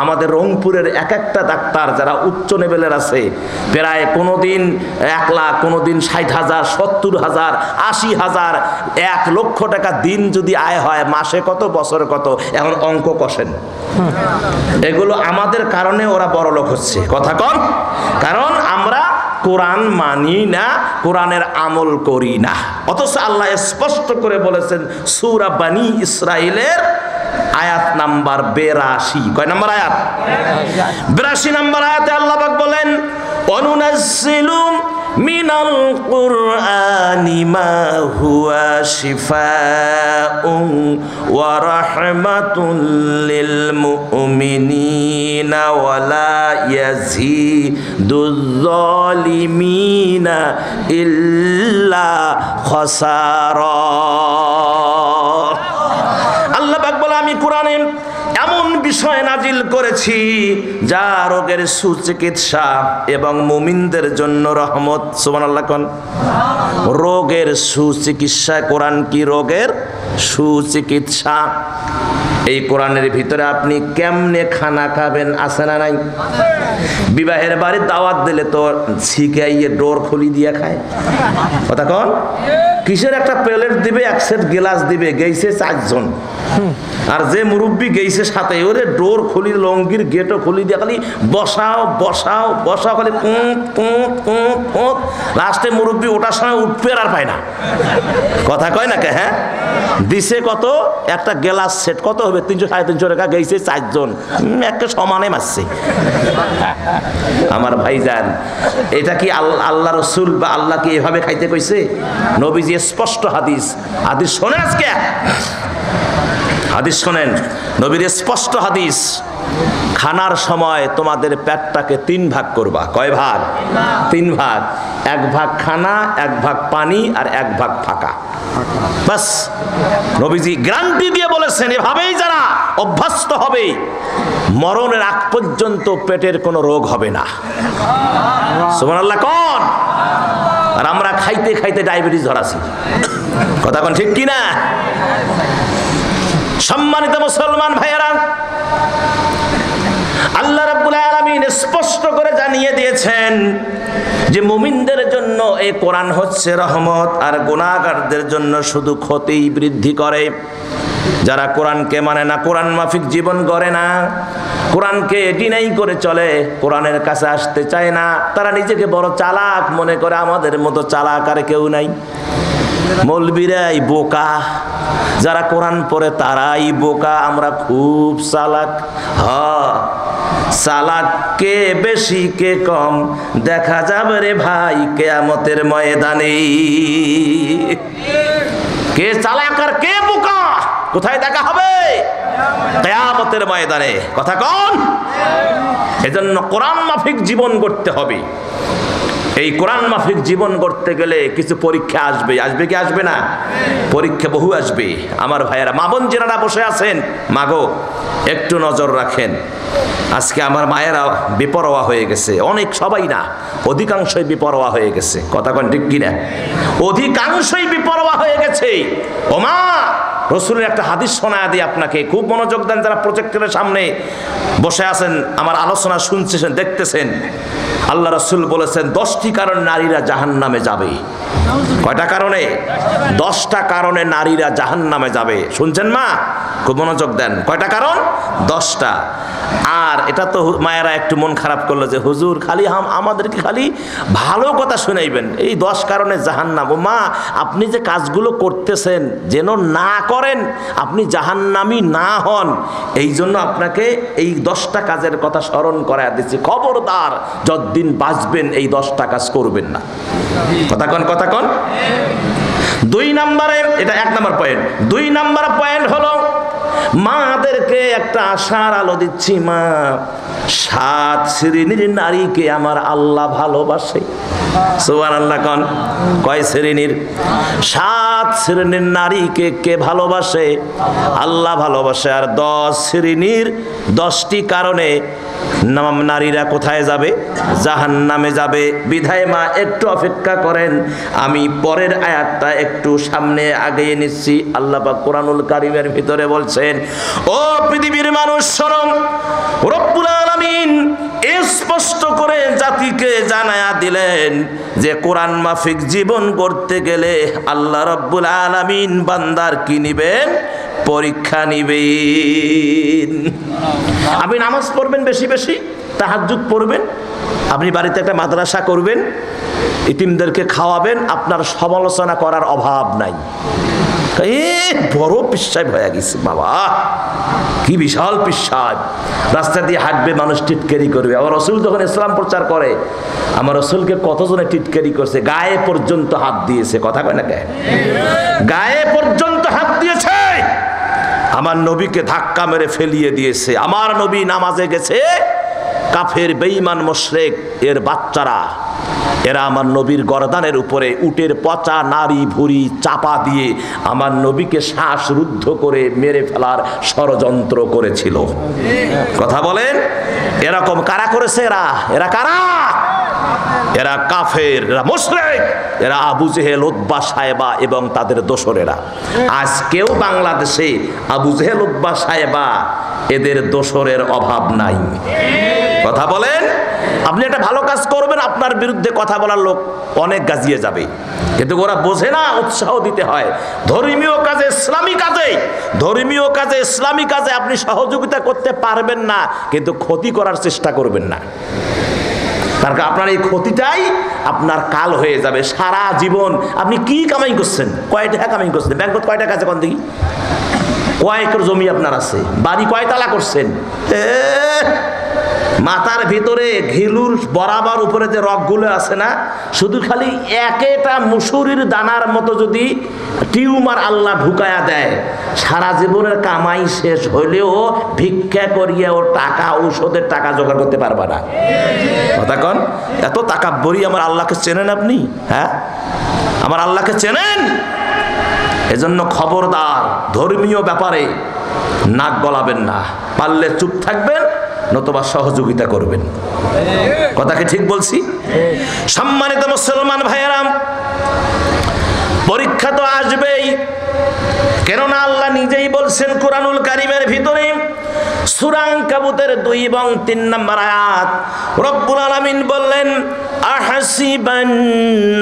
আমাদের রংপুরের এক একটা ডাক্তার যারা উচ্চ লেভেলের আছে, প্রায় কোনোদিন 1 লাখ, কোনোদিন 60,000, 70,000, 80,000, 1 লক্ষ টাকা দিন যদি আয় হয়, মাসে কত, বছরে কত, এখন অঙ্ক কষেন। এগুলো আমাদের কারণে ওরা বড় লোক হচ্ছে। কথা কন, কারণ আমরা কোরআন মানি না, কোরআনের আমল করি না। অথচ আল্লাহ স্পষ্ট করে বলেছেন সূরা বানী ইসরাইলের আয়াত নাম্বার 82। কয় নাম্বার আয়াত? 82 নাম্বার আয়াতে আল্লাহ পাক বলেন, অনুনাজ্জিলু মিনাল কুরআনি মা হুয়া শিফাউন ওয়া রাহমাতুল লিল মুমিনিনা ওয়া লা ইয়াজিদুয যালিমিনা ইল্লা খাসারা। আল্লাহ পাক বলে, আমি কোরআনে এমন বিষয় নাজিল করেছি যা রোগের সুচিকিৎসা এবং মুমিনদের জন্য রহমত। সুবহানাল্লাহ কোন? রোগের সুচিকিৎসা। কোরআন কি রোগের সুচিকিৎসা। এই কোরআনের ভিতরে আপনি কেমনে খানা খাবেন আছে না নাই? বিবাহের বাড়ি দাওয়াত দিলে তো ছিকাইয়ে ডোর খুলি দিয়ে খায়। কথা কন, কিসের একটা প্লেট দিবে, 1 সেট গ্লাস দিবে, গেইছে 4 জন, আর যে মুরব্বী গেইছে সাথে, ওরে ডোর খুলি, লঙ্গির গেটও খুলি দিয়ে খালি বসাও বসাও বসাও, খালি লাস্টে মুরব্বী ওটার সময় উঠবে আর পায় না। কথা কয় না কে? হ্যাঁ, দিছে কত? একটা গ্লাস সেট কত হবে? 300-350 টাকা। গেইছে 4 জন, একটা সমানে মারছে। আমার ভাইজান, এটা কি আল্লাহ রসুল বা আল্লাহ কি এভাবে খাইতে কইছে? নবীজি স্পষ্ট হাদিস শোনেন, আজকে হাদিস শোনেন, নবীর স্পষ্ট হাদিস, খানার সময় তোমাদের পেটটাকে 3 ভাগ করবা। কয় ভাগ? 3 ভাগ। 1 ভাগ খানা, 1 ভাগ পানি, আর 1 ভাগ ফাঁকা। বাস, নবীজি গ্যারান্টি দিয়ে বলেছেন, এভাবেই যারা অভ্যস্ত হবে মরণের আগ পর্যন্ত পেটের কোনো রোগ হবে না। সুবহানাল্লাহ কোন? আর আমরা খাইতে খাইতে ডায়াবেটিস ধরাছি। কথা কোন ঠিক কিনা? সম্মানিত মুসলমান ভাইয়েরা, আল্লাহ রাব্বুল আলামিন স্পষ্ট করে জানিয়ে দিয়েছেন যে মুমিনদের জন্য এই কোরআন হচ্ছে রহমত, আর গুনাহগারদের জন্য শুধু ক্ষতি বৃদ্ধি করে। যারা কোরআনকে মানে না, কোরআন মাফিক জীবন গড়ে না, কোরআনকে ডিনাই করে চলে, কোরআনের কাছে আসতে চায় না, তারা নিজেকে বড় চালাক মনে করে। আমাদের মতো চালাক আর কেউ নাই। মৌলবীরাই বোকা, যারা কোরআন পড়ে তারাই বোকা। আমরা খুব চালাক। চালাক কে বেশি কে কম দেখা যাবে রে ভাই কিয়ামতের ময়দানে। কে চালাক আর কে বোকা কোথায় দেখা হবে? কিয়ামতের ময়দানে। কথা কোন? এজন্য কোরআন মাফিক জীবন গড়তে হবে। এই কোরআন মাফিক জীবন গড়তে গেলে কিছু পরীক্ষা আসবে। আসবে কি আসবে না? পরীক্ষা বহু আসবে। আমার ভাইয়েরা, মা বোন যারা বসে আছেন, মাগো একটু নজর রাখেন। আজকে আমার মায়েরা বেপরোয়া হয়ে গেছে, অনেক, সবাই না, অধিকাংশই বেপরোয়া হয়ে গেছে। কথা কোন ঠিক কিনা? অধিকাংশই বেপরোয়া হয়ে গেছে। ও মা, রসুলের একটা হাদিস শোনায় দিই আপনাকে, খুব মনোযোগ দেন। যারা প্রজেক্টরের সামনে বসে আছেন, আমার আলোচনা শুনছেন, দেখতেছেন। আল্লাহ রসুল বলেছেন 10টি কারণ নারীরা জাহান্নামে যাবে। কয়টা কারণে? 10টা কারণে নারীরা জাহান্নামে যাবে। শুনছেন মা? খুব মনোযোগ দেন। কয়টা কারণ? 10টা। আর এটা তো মায়েরা একটু মন খারাপ করলো যে হুজুর খালি আমাদেরকে খালি ভালো কথা শুনাইবেন, এই 10 কারণে জাহান্নাম। ও মা, আপনি যে কাজগুলো করতেছেন যেন না করেন, আপনি জাহান্নামী না হন, এই জন্য আপনাকে এই 10টা কাজের কথা স্মরণ করায় দিচ্ছি। খবরদার, যতদিন বাঁচবেন এই 10টা কাজ করবেন না। কথা কোন? কথা কোন? 2 নম্বরে, এটা 1 নম্বর পয়েন্ট। 2 নম্বর পয়েন্ট হলো মাদেরকে একটা আশার আলো দিচ্ছি। মা, 7 শ্রেণীর নারীকে আমার আল্লাহ ভালোবাসে। সুবহানাল্লাহ কোন? কয় শ্রেণীর? 7 শ্রেণীর নারীকে কে ভালোবাসে? আল্লাহ ভালোবাসে। আর 10 শ্রেণীর 10টি কারণে নারীরা কোথায় যাবে? জাহান্নামে যাবে। বিধায় মা একটু অপেক্ষা করেন, আমি পরের আয়াতটা একটু সামনে আগিয়ে নিচ্ছি। আল্লাহ পাক কোরআনুল কারীমের ভিতরে বলছেন, ও পৃথিবীর মানুষ শোনো, রব্বুল আলামিন স্পষ্ট করে জাতিকে জানায়া দিলেন যে কোরআন মাফিক জীবন করতে গেলে আল্লাহ রব্বুল আলামিন বান্দার কি নিবেন? পরীক্ষা নিবেন। আপনি নামাজ পড়বেন বেশি বেশি, তাহাজ্জুদ পড়বেন, আপনি বাড়িতে একটা মাদ্রাসা করবেন, ইতিমদেরকে খাওয়াবেন, আপনার সমালোচনা করার অভাব নাই। বড় পিসাব হয়ে গেছে বাবা, কি বিশাল পিসাব। রাস্তা দিয়ে হাঁটবে, মানুষ টিটকারি করবে। আমার রসুল যখন ইসলাম প্রচার করে, আমার রসুলকে কতজনে টিটকারি করছে, গায়ে পর্যন্ত হাত দিয়েছে। কথা কয় না? গায়ে পর্যন্ত হাত দিয়েছে। আমার নবীকে ধাক্কা মেরে ফেলিয়ে দিয়েছে। আমার নবী নামাজে গেছে, কাফের বেঈমান মুশরিক এর বাচ্চারা, এরা আমার নবীর গর্দানের উপরে উটের পচা নারী ভুঁড়ি চাপা দিয়ে আমার নবীকে শ্বাসরুদ্ধ করে মেরে ফেলার ষড়যন্ত্র করেছিল। কথা বলেন, এরকম কারা করেছে? এরা কারা? এরা কাফের, এরা মুশরিক, এরা আবু জেহেল, উতবা, সায়বা এবং তাদের দোসরেরা। আজকেও বাংলাদেশে আবু জেহেল, উতবা, সায়বা এদের দোসরের অভাব নাই। কথা বলেন, আপনি একটা ভালো কাজ করবেন, আপনার বিরুদ্ধে কথা বলার লোক অনেক গাজিয়ে যাবে, কিন্তু ওরা বোঝে না উৎসাহ দিতে হয়। ধর্মীয় কাজে, ইসলামী কাজে, ধর্মীয় কাজে, ইসলামী কাজে আপনি সহযোগিতা করতে পারবেন না, কিন্তু ক্ষতি করার চেষ্টা করবেন না। তার কারণ আপনার এই ক্ষতিটাই আপনার কাল হয়ে যাবে। সারা জীবন আপনি কি কামাই করছেন? কয় টাকা কামাই করছেন? ব্যাংকত কয় টাকা আছে কোন দিকে? কয় একর জমি আপনার আছে? বাড়ি কয় তালা করছেন? মাথার ভিতরে ঘিলুর বরাবর উপরে যে রগগুলো আছে না, শুধু খালি একটা মুসুরির দানার মতো যদি টিউমার আল্লাহ ঢুকায়া দেয়, সারা জীবনের কামাই শেষ হইলেও ভিক্ষা করিয়া ও টাকা, ঔষধের টাকা জোগাড় করতে পারবা না। কথা কন, এত টাকা বড়ি আমার আল্লাহকে চেনেন আপনি? হ্যাঁ, আমার আল্লাহকে চেনেন? এজন্য খবরদার, ধর্মীয় ব্যাপারে নাক গলাবেন না। পারলে চুপ থাকবেন, নতুবা সহযোগিতা করবেন। কথা কি ঠিক বলছি? সম্মানিত মুসলমান ভাইয়েরা, পরীক্ষা তো আসবেই, কেননা আল্লাহ নিজেই বলছেন কুরআনুল কারীমের ভিতরে সূরা আনকাবুতের 2 এবং 3 নম্বর আয়াত, রব্বুল আলামিন বললেন আহাসিবান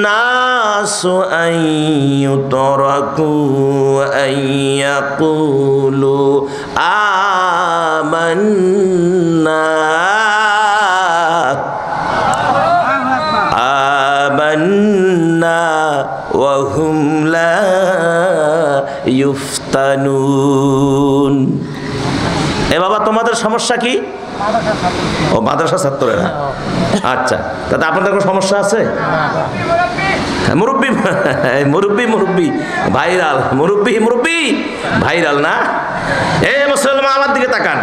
নাসু আন ইউতরাকু আন ইয়াকুলু আমান্না আমান্না ওয়া হুম লা ইফতানুন। এ বাবা, তোমাদের সমস্যা কি? ও মাদ্রাসা ছাত্ররা, আচ্ছা, তাতে আপনাদের কোনো সমস্যা আছে? মুরব্বি মুরব্বি মুরব্বি ভাইরাল, মুরব্বি মুরব্বি ভাইরাল না? এ মুসলমান, আমার দিকে তাকান।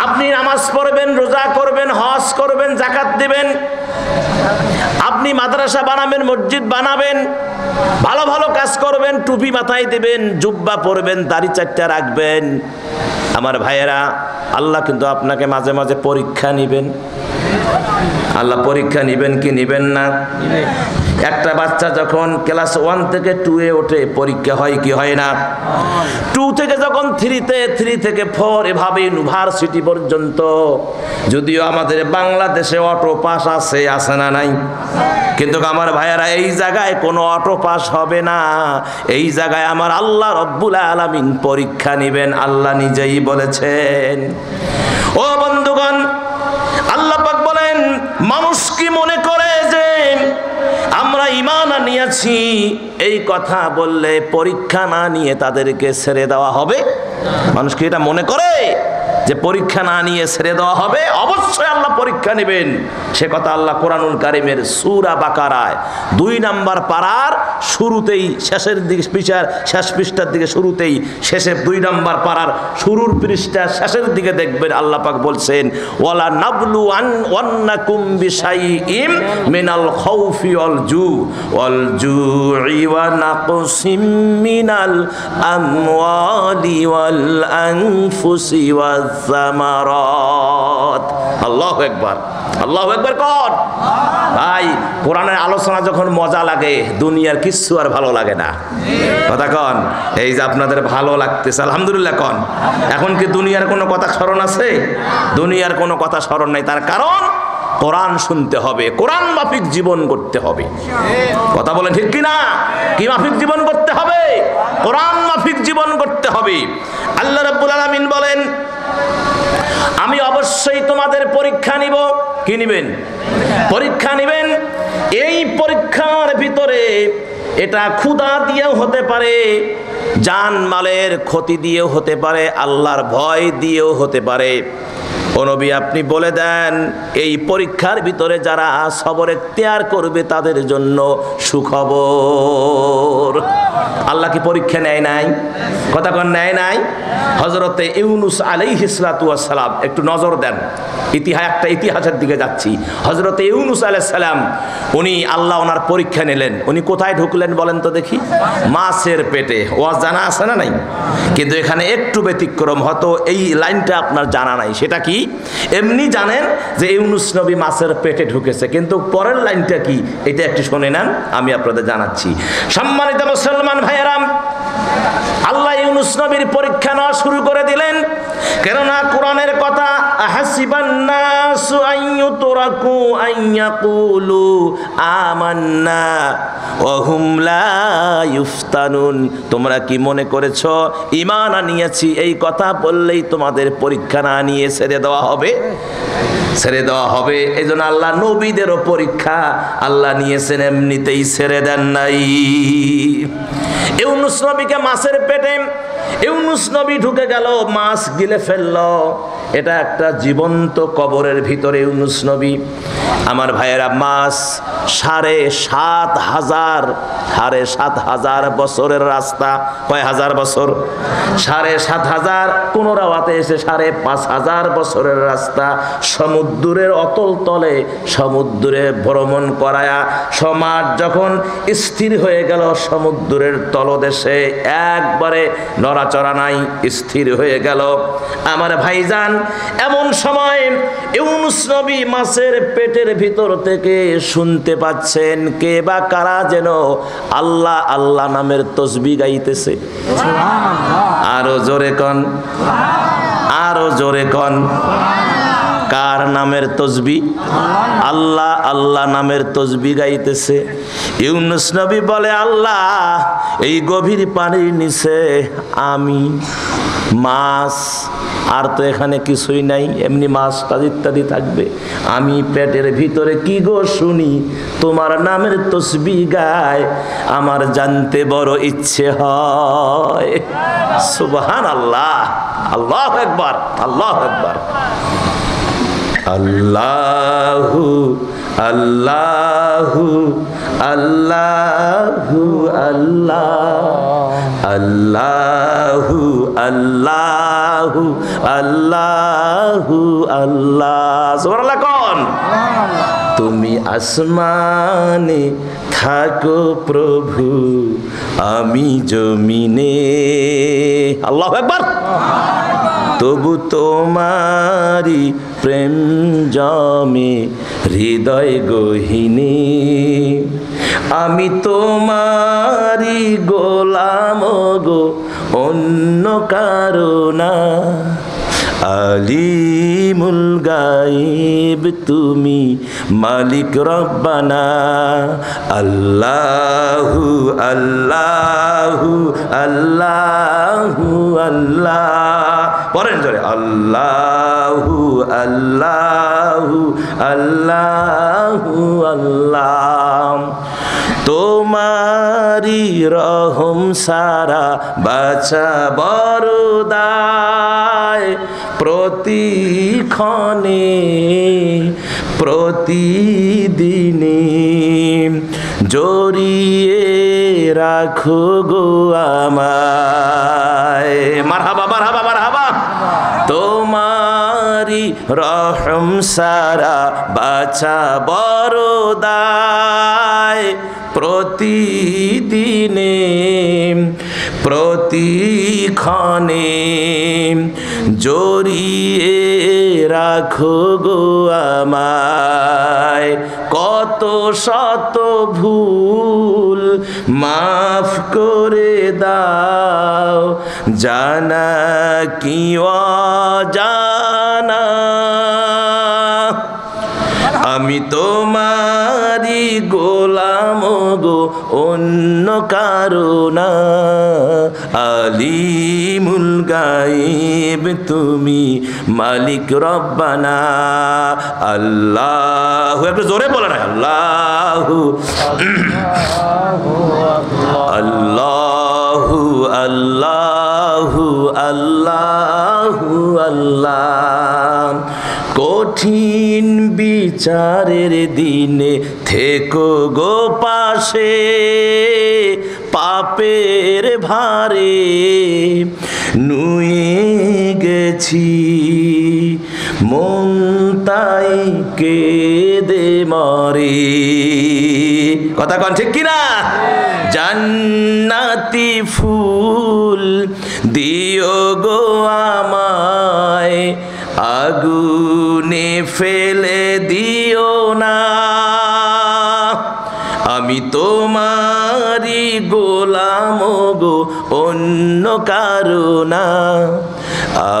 আপনি নামাজ পড়বেন, রোজা করবেন, হজ করবেন, যাকাত দিবেন, আপনি মাদ্রাসা বানাবেন, মসজিদ বানাবেন, ভালো ভালো কাজ করবেন, টুপি মাথায় দিবেন, জুব্বা পরবেন, দাড়ি চারটা রাখবেন। আমার ভাইয়েরা, আল্লাহ কিন্তু আপনাকে মাঝে মাঝে পরীক্ষা নিবেন। আল্লাহ পরীক্ষা নিবেন কি নিবেন না? একটা বাচ্চা যখন ক্লাস 1 থেকে 2 এ ওঠে, পরীক্ষা হয় কি হয় না? 2 থেকে যখন 3-তে, 3 থেকে 4, এভাবে ইউনিভার্সিটি পর্যন্ত। যদিও আমাদের বাংলাদেশে অটো পাস আছে, আছে না নাই? কিন্তু আমার ভাইয়েরা, এই জায়গায় কোনো অটো পাস হবে না। এই জায়গায় আমার আল্লাহ রব্বুল আলামিন পরীক্ষা নিবেন, আল্লাহ নিজেই বলেছেন। ও বন্ধুগণ, আল্লাহ পাক বলেন, মানুষ কি মনে করে যে আমরা ঈমান আনিয়াছি এই কথা বললে পরীক্ষা না নিয়ে তাদেরকে ছেড়ে দেওয়া হবে? মানুষ কি এটা মনে করে যে পরীক্ষা না নিয়ে ছেড়ে দেওয়া হবে? অবশ্যই আল্লাহ পরীক্ষা নেবেন। সে কথা আল্লাহ কোরআনুল কারীমের সূরা বাকারায় 2 নম্বর পারার শুরুতেই, শেষের দিকে, শেষ পৃষ্ঠার দিকে শুরুতেই, শেষে 2 নম্বর পারার শুরুর পৃষ্ঠার শেষের দিকে দেখবেন আল্লাহ পাক বলছেন, ওয়ালা নাবলু ওয়ান্নাকুম বিশাইইম মিনাল খাউফি ওয়াল জুই ওয়া নাকসিম মিনাল আমওয়ালি ওয়াল আনফুসি ওয়াজ জামারাত। আল্লাহু আকবার, আল্লাহু আকবার কর। ভাই, কোরআনের আলোচনা যখন মজা লাগে, দুনিয়ার কিচ্ছু আর ভালো লাগে না। কথা কন। এই যে আপনাদের ভালো লাগতেছে, আলহামদুলিল্লাহ কন। এখন কি দুনিয়ার কোনো কথা স্মরণ আছে? দুনিয়ার কোনো কথা স্মরণ নাই। তার কারণ কোরআন শুনতে হবে, কোরআন মাফিক জীবন করতে হবে। কথা বলেন ঠিক কি না? কি মাফিক জীবন করতে হবে? কোরআন মাফিক জীবন করতে হবে। আল্লাহ রাব্বুল আলামিন বলেন, আমি অবশ্যই তোমাদের পরীক্ষা নিব। কি নিবেন? পরীক্ষা নিবেন। এই পরীক্ষার ভিতরে এটা ক্ষুধা দিয়েও হতে পারে, জানমালের ক্ষতি দিয়েও হতে পারে, আল্লাহর ভয় দিয়েও হতে পারে। ও নবী, আপনি বলে দেন, এই পরীক্ষার ভিতরে যারা সবর এখতিয়ার করবে তাদের জন্য সুখবর। আল্লাহ কি পরীক্ষা নেয় নাই? কথা কন, নেয় নাই? হযরতে ইউনূস আলাইহিস সালাতু ওয়াস সালাম, একটু নজর দেন, একটা ইতিহাসের দিকে যাচ্ছি। হযরতে ইউনূস আলাইহিস সালাম, উনি আল্লাহ ওনার পরীক্ষা নিলেন। উনি কোথায় ঢুকলেন বলেন তো দেখি? মাছের পেটে। ওয়াজ জানা আছে না নাই? কিন্তু এখানে একটু ব্যতিক্রম, হয়তো এই লাইনটা আপনার জানা নাই। সেটা কি? এমনি জানেন যে ইউনূস নবী মাছের পেটে ঢুকেছে, কিন্তু পরের লাইনটা কি এটা একটু শুনে নেন, আমি আপনাদের জানাচ্ছি। সম্মানিত মুসলমান ভাইয়েরা, আল্লাহ ইউনূস নবীর পরীক্ষা নেওয়া শুরু করে দিলেন। কেননা কোরআনের কথা, আহাসিবান নাসু আন ইউতরাকু আন ইয়াকুলু আমান্না ওয়া হুম লা ইফতানুন। তোমরা কি মনে করেছো ঈমান আনিয়েছি এই কথা বললেই তোমাদের পরীক্ষা না নিয়ে ছেড়ে দেওয়া হবে? ছেড়ে দেওয়া হবে। এই জন্য আল্লাহ নবীদেরও পরীক্ষা আল্লাহ নিয়েছেন, এমনিতেই ছেড়ে দেন নাই। ইউনূস নবীকে মাছের পেটে ইউনূস নবী ঢুকে গেল, মাছ গিলে ফেললো। এটা একটা জীবন্ত কবরের ভিতরে ইউনূস নবী। আমার ভাইয়েরা, মাছ 7,500 বছরের রাস্তা। কয় হাজার বছর? 7,500। কোন রাওয়াতে এসে 5,500 বছরের রাস্তা সমুদ্রের অতল তলে সমুদ্রে ভ্রমণ করায়া সমাজ যখন স্থির হয়ে গেল, সমুদ্রের তলদেশে একবারে নড়াচড়া নাই, স্থির হয়ে গেল। আমার ভাইজান, এমন সময় ইউনুস নবী মাছের পেটের ভিতর থেকে শুনতে পাচ্ছেন কে বা কারা যেন আল্লাহ আল্লাহ নামের তসবিহ গাইতেছে। আরো জোরে কন, আরো জোরে কন। কার নামের তসবিহ? আল্লাহ আল্লাহ নামের তসবিহ গাইতেছে। ইউনুস নবী বলে, আল্লাহ, এই গভীর পানির নিচে আমি, মাছ, আর তো এখানে কিছুই নাই, এমনি মাছ টাছ ইত্যাদি থাকবে, আমি পেটের ভিতরে কি গো শুনি তোমার নামের তসবিহ গায়, আমার জানতে বড় ইচ্ছে হয়। সুবহানাল্লাহ, আল্লাহু আকবার, আল্লাহু আকবার। আল্লাহু আল্লাহু আল্লাহু আল্লাহ, আল্লাহু আল্লাহু আল্লাহু আল্লাহ। সুবহানাল্লাহ কোন? তুমি আসমানে থাকো প্রভু, আমি জমিনে। আল্লাহু আকবার। তবু তোমারি প্রেম জমে হৃদয় গহীনে, আমি তোমারি গোলাম গো, অন্য কারো না। আলিমুল গায়েব তুমি, মালিক রব্বানা। আল্লাহু আল্লাহু আল্লাহু আল্লাহ। পড়েন জোরে, আল্লাহু আল্লাহু আল্লাহু আল্লাহ। তোমারি রহম সারা বাছা বড় দায়, প্রতিক্ষণে প্রতিদিনে জড়িয়ে রাখো গো আমায়। মারহাবা মারহাবা মারহাবা। তোমারি রহম সারা বাছা বড় দায়, প্রতিদিনে প্রতিক্ষণে জড়িয়ে রাখো গো আমায়। কত শত ভুল মাফ করে দাও, জানা কি অজানা। আমি তোমারি গোলাম গো, অন্য কারো না। আলিমুল গায়েব তুমি, মালিক রব্বানা। আল্লাহু, একটু জোরে বলে না, আল্লাহু আল্লাহু আল্লাহু আল্লাহু আল্লাহ। কঠিন বিচারের দিনে থেকো গো পাশে, পাপের ভারে নুয়ে গেছি, মন তাই কেঁদে মরে। কথা কন ঠিক কিনা? জান্নাতি ফুল দিও গো আমায়, আগুনে ফেলে দিও না। আমি তোমারি গোলাম গো, অন্য কারো না।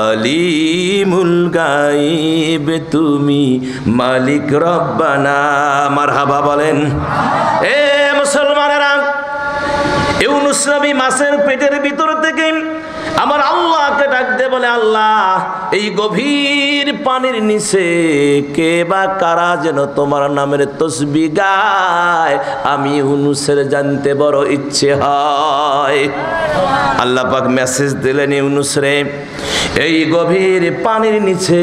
আলিমুল গায়েব তুমি, মালিক রব্বানা। মারহাবা বলেন। এ মুসলমানেরা, ইউনুস নবী মাছের পেটের ভিতর থেকে আমার আল্লাহকে ডাক দিয়ে বলে, আল্লাহ এই গভীর পানির নিচে কে বা কারা যেন তোমার নামের তসবিহ গায়, আমি ইউনূসের জানতে বড় ইচ্ছে হয়। আল্লাহ পাক মেসেজ দিলেন, ইউনূস রে, এই গভীর পানির নিচে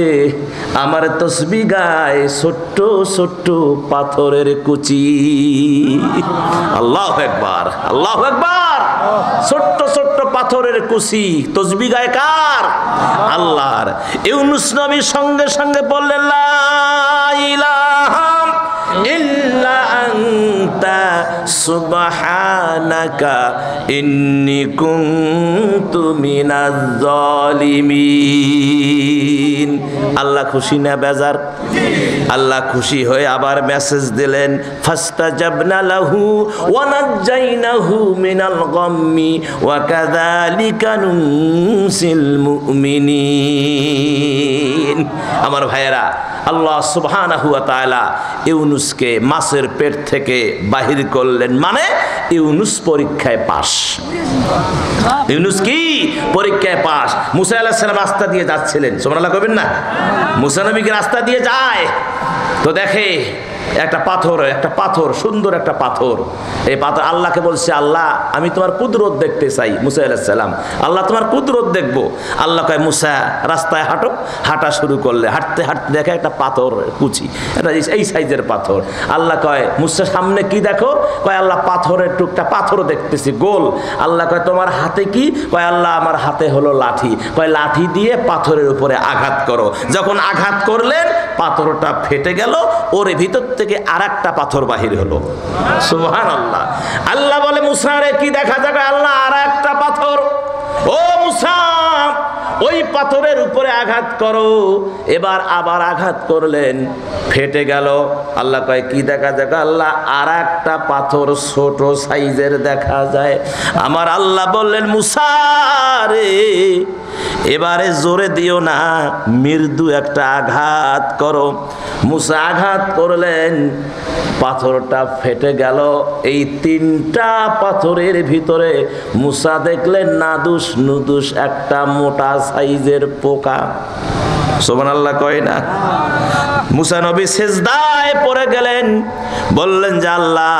আমার তসবিহ গায় ছোট্ট ছোট্ট পাথরের কুচি। আল্লাহু আকবার, আল্লাহু আকবার। ছোট্ট ছোট্ট পাথরের কুচি তসবিহ গায় কার? আল্লাহর। ইউনূস নবী সঙ্গে সঙ্গে বললেন, লা ইলাহা ইল্লা আনতা সুবহানাকা ইন্নী কুনতু মিনাজ জালিমিন। আল্লাহ খুশি না বেজার? আল্লাহ খুশি হয়ে আবার মেসেজ দিলেন, ফাস্তাজাবনা লাহু ওয়া নাজ্জাইনাহু মিনাল গাম্মি ওয়া কাযালিকা নুনসিল মুমিনিন। আমার ভাইয়েরা, আল্লাহ সুবহানাহু ওয়া তাআলা ইউনূসকে মাছের পেট থেকে বাহির করলেন, মানে ইউনূস পরীক্ষায় পাস। ইউনূস কি পরীক্ষায় পাস? মুসা আলাইহিস সালাম রাস্তা দিয়ে যাচ্ছিলেন, সুবহানাল্লাহ কইবেন না? মুসা নবী কি রাস্তা দিয়ে যায়, তো দেখে একটা পাথর, একটা পাথর, সুন্দর একটা পাথর। এই পাথর আল্লাহকে বলছে, আল্লাহ আমি তোমার কুদরত দেখতে চাই। মুসা আলাইহিস সালাম, আল্লাহ তোমার কুদরত দেখবো। আল্লাহ কয়, মুসা রাস্তায় হাঁটো। হাঁটা শুরু করলে হাঁটতে হাঁটতে দেখে একটা পাথর কুচি, এটা এই সাইজের পাথর। আল্লাহ কয়, মুসা সামনে কি দেখো? কয়, আল্লাহ পাথরের টুকটা পাথর দেখতেছি গোল। আল্লাহ কয়, তোমার হাতে কি? কয়, আল্লাহ আমার হাতে হলো লাঠি। কয়, লাঠি দিয়ে পাথরের উপরে আঘাত করো। যখন আঘাত করলেন পাথরটা ফেটে গেল, ওর ভিতর থেকে আরেকটা পাথর বাহির হলো। সুবহানাল্লাহ। আল্লাহ বলে, মুসা রে কি দেখা যায়? আল্লাহ আরেকটা পাথর। ও মুসা, ওই পাথরের উপরে আঘাত করো। এবার আবার আঘাত করলেন, ফেটে গেল। আল্লাহ কয়, কি দেখা যায়? আল্লাহ আরেকটা পাথর ছোট সাইজের দেখা যায়। আমার আল্লাহ বললেন, মুসা রে এবারে জোরে দিও না, মৃদু একটা আঘাত করো। মুসা আঘাত করলেন, পাথরটা ফেটে গেল। এই তিনটা পাথরের ভিতরে মুসা দেখলেন নাদুস নুদুস একটা মোটা সাইজের পোকা। সুবহানাল্লাহ কয় না? মুসা নবী সিজদায় পড়ে গেলেন, বললেন যে আল্লাহ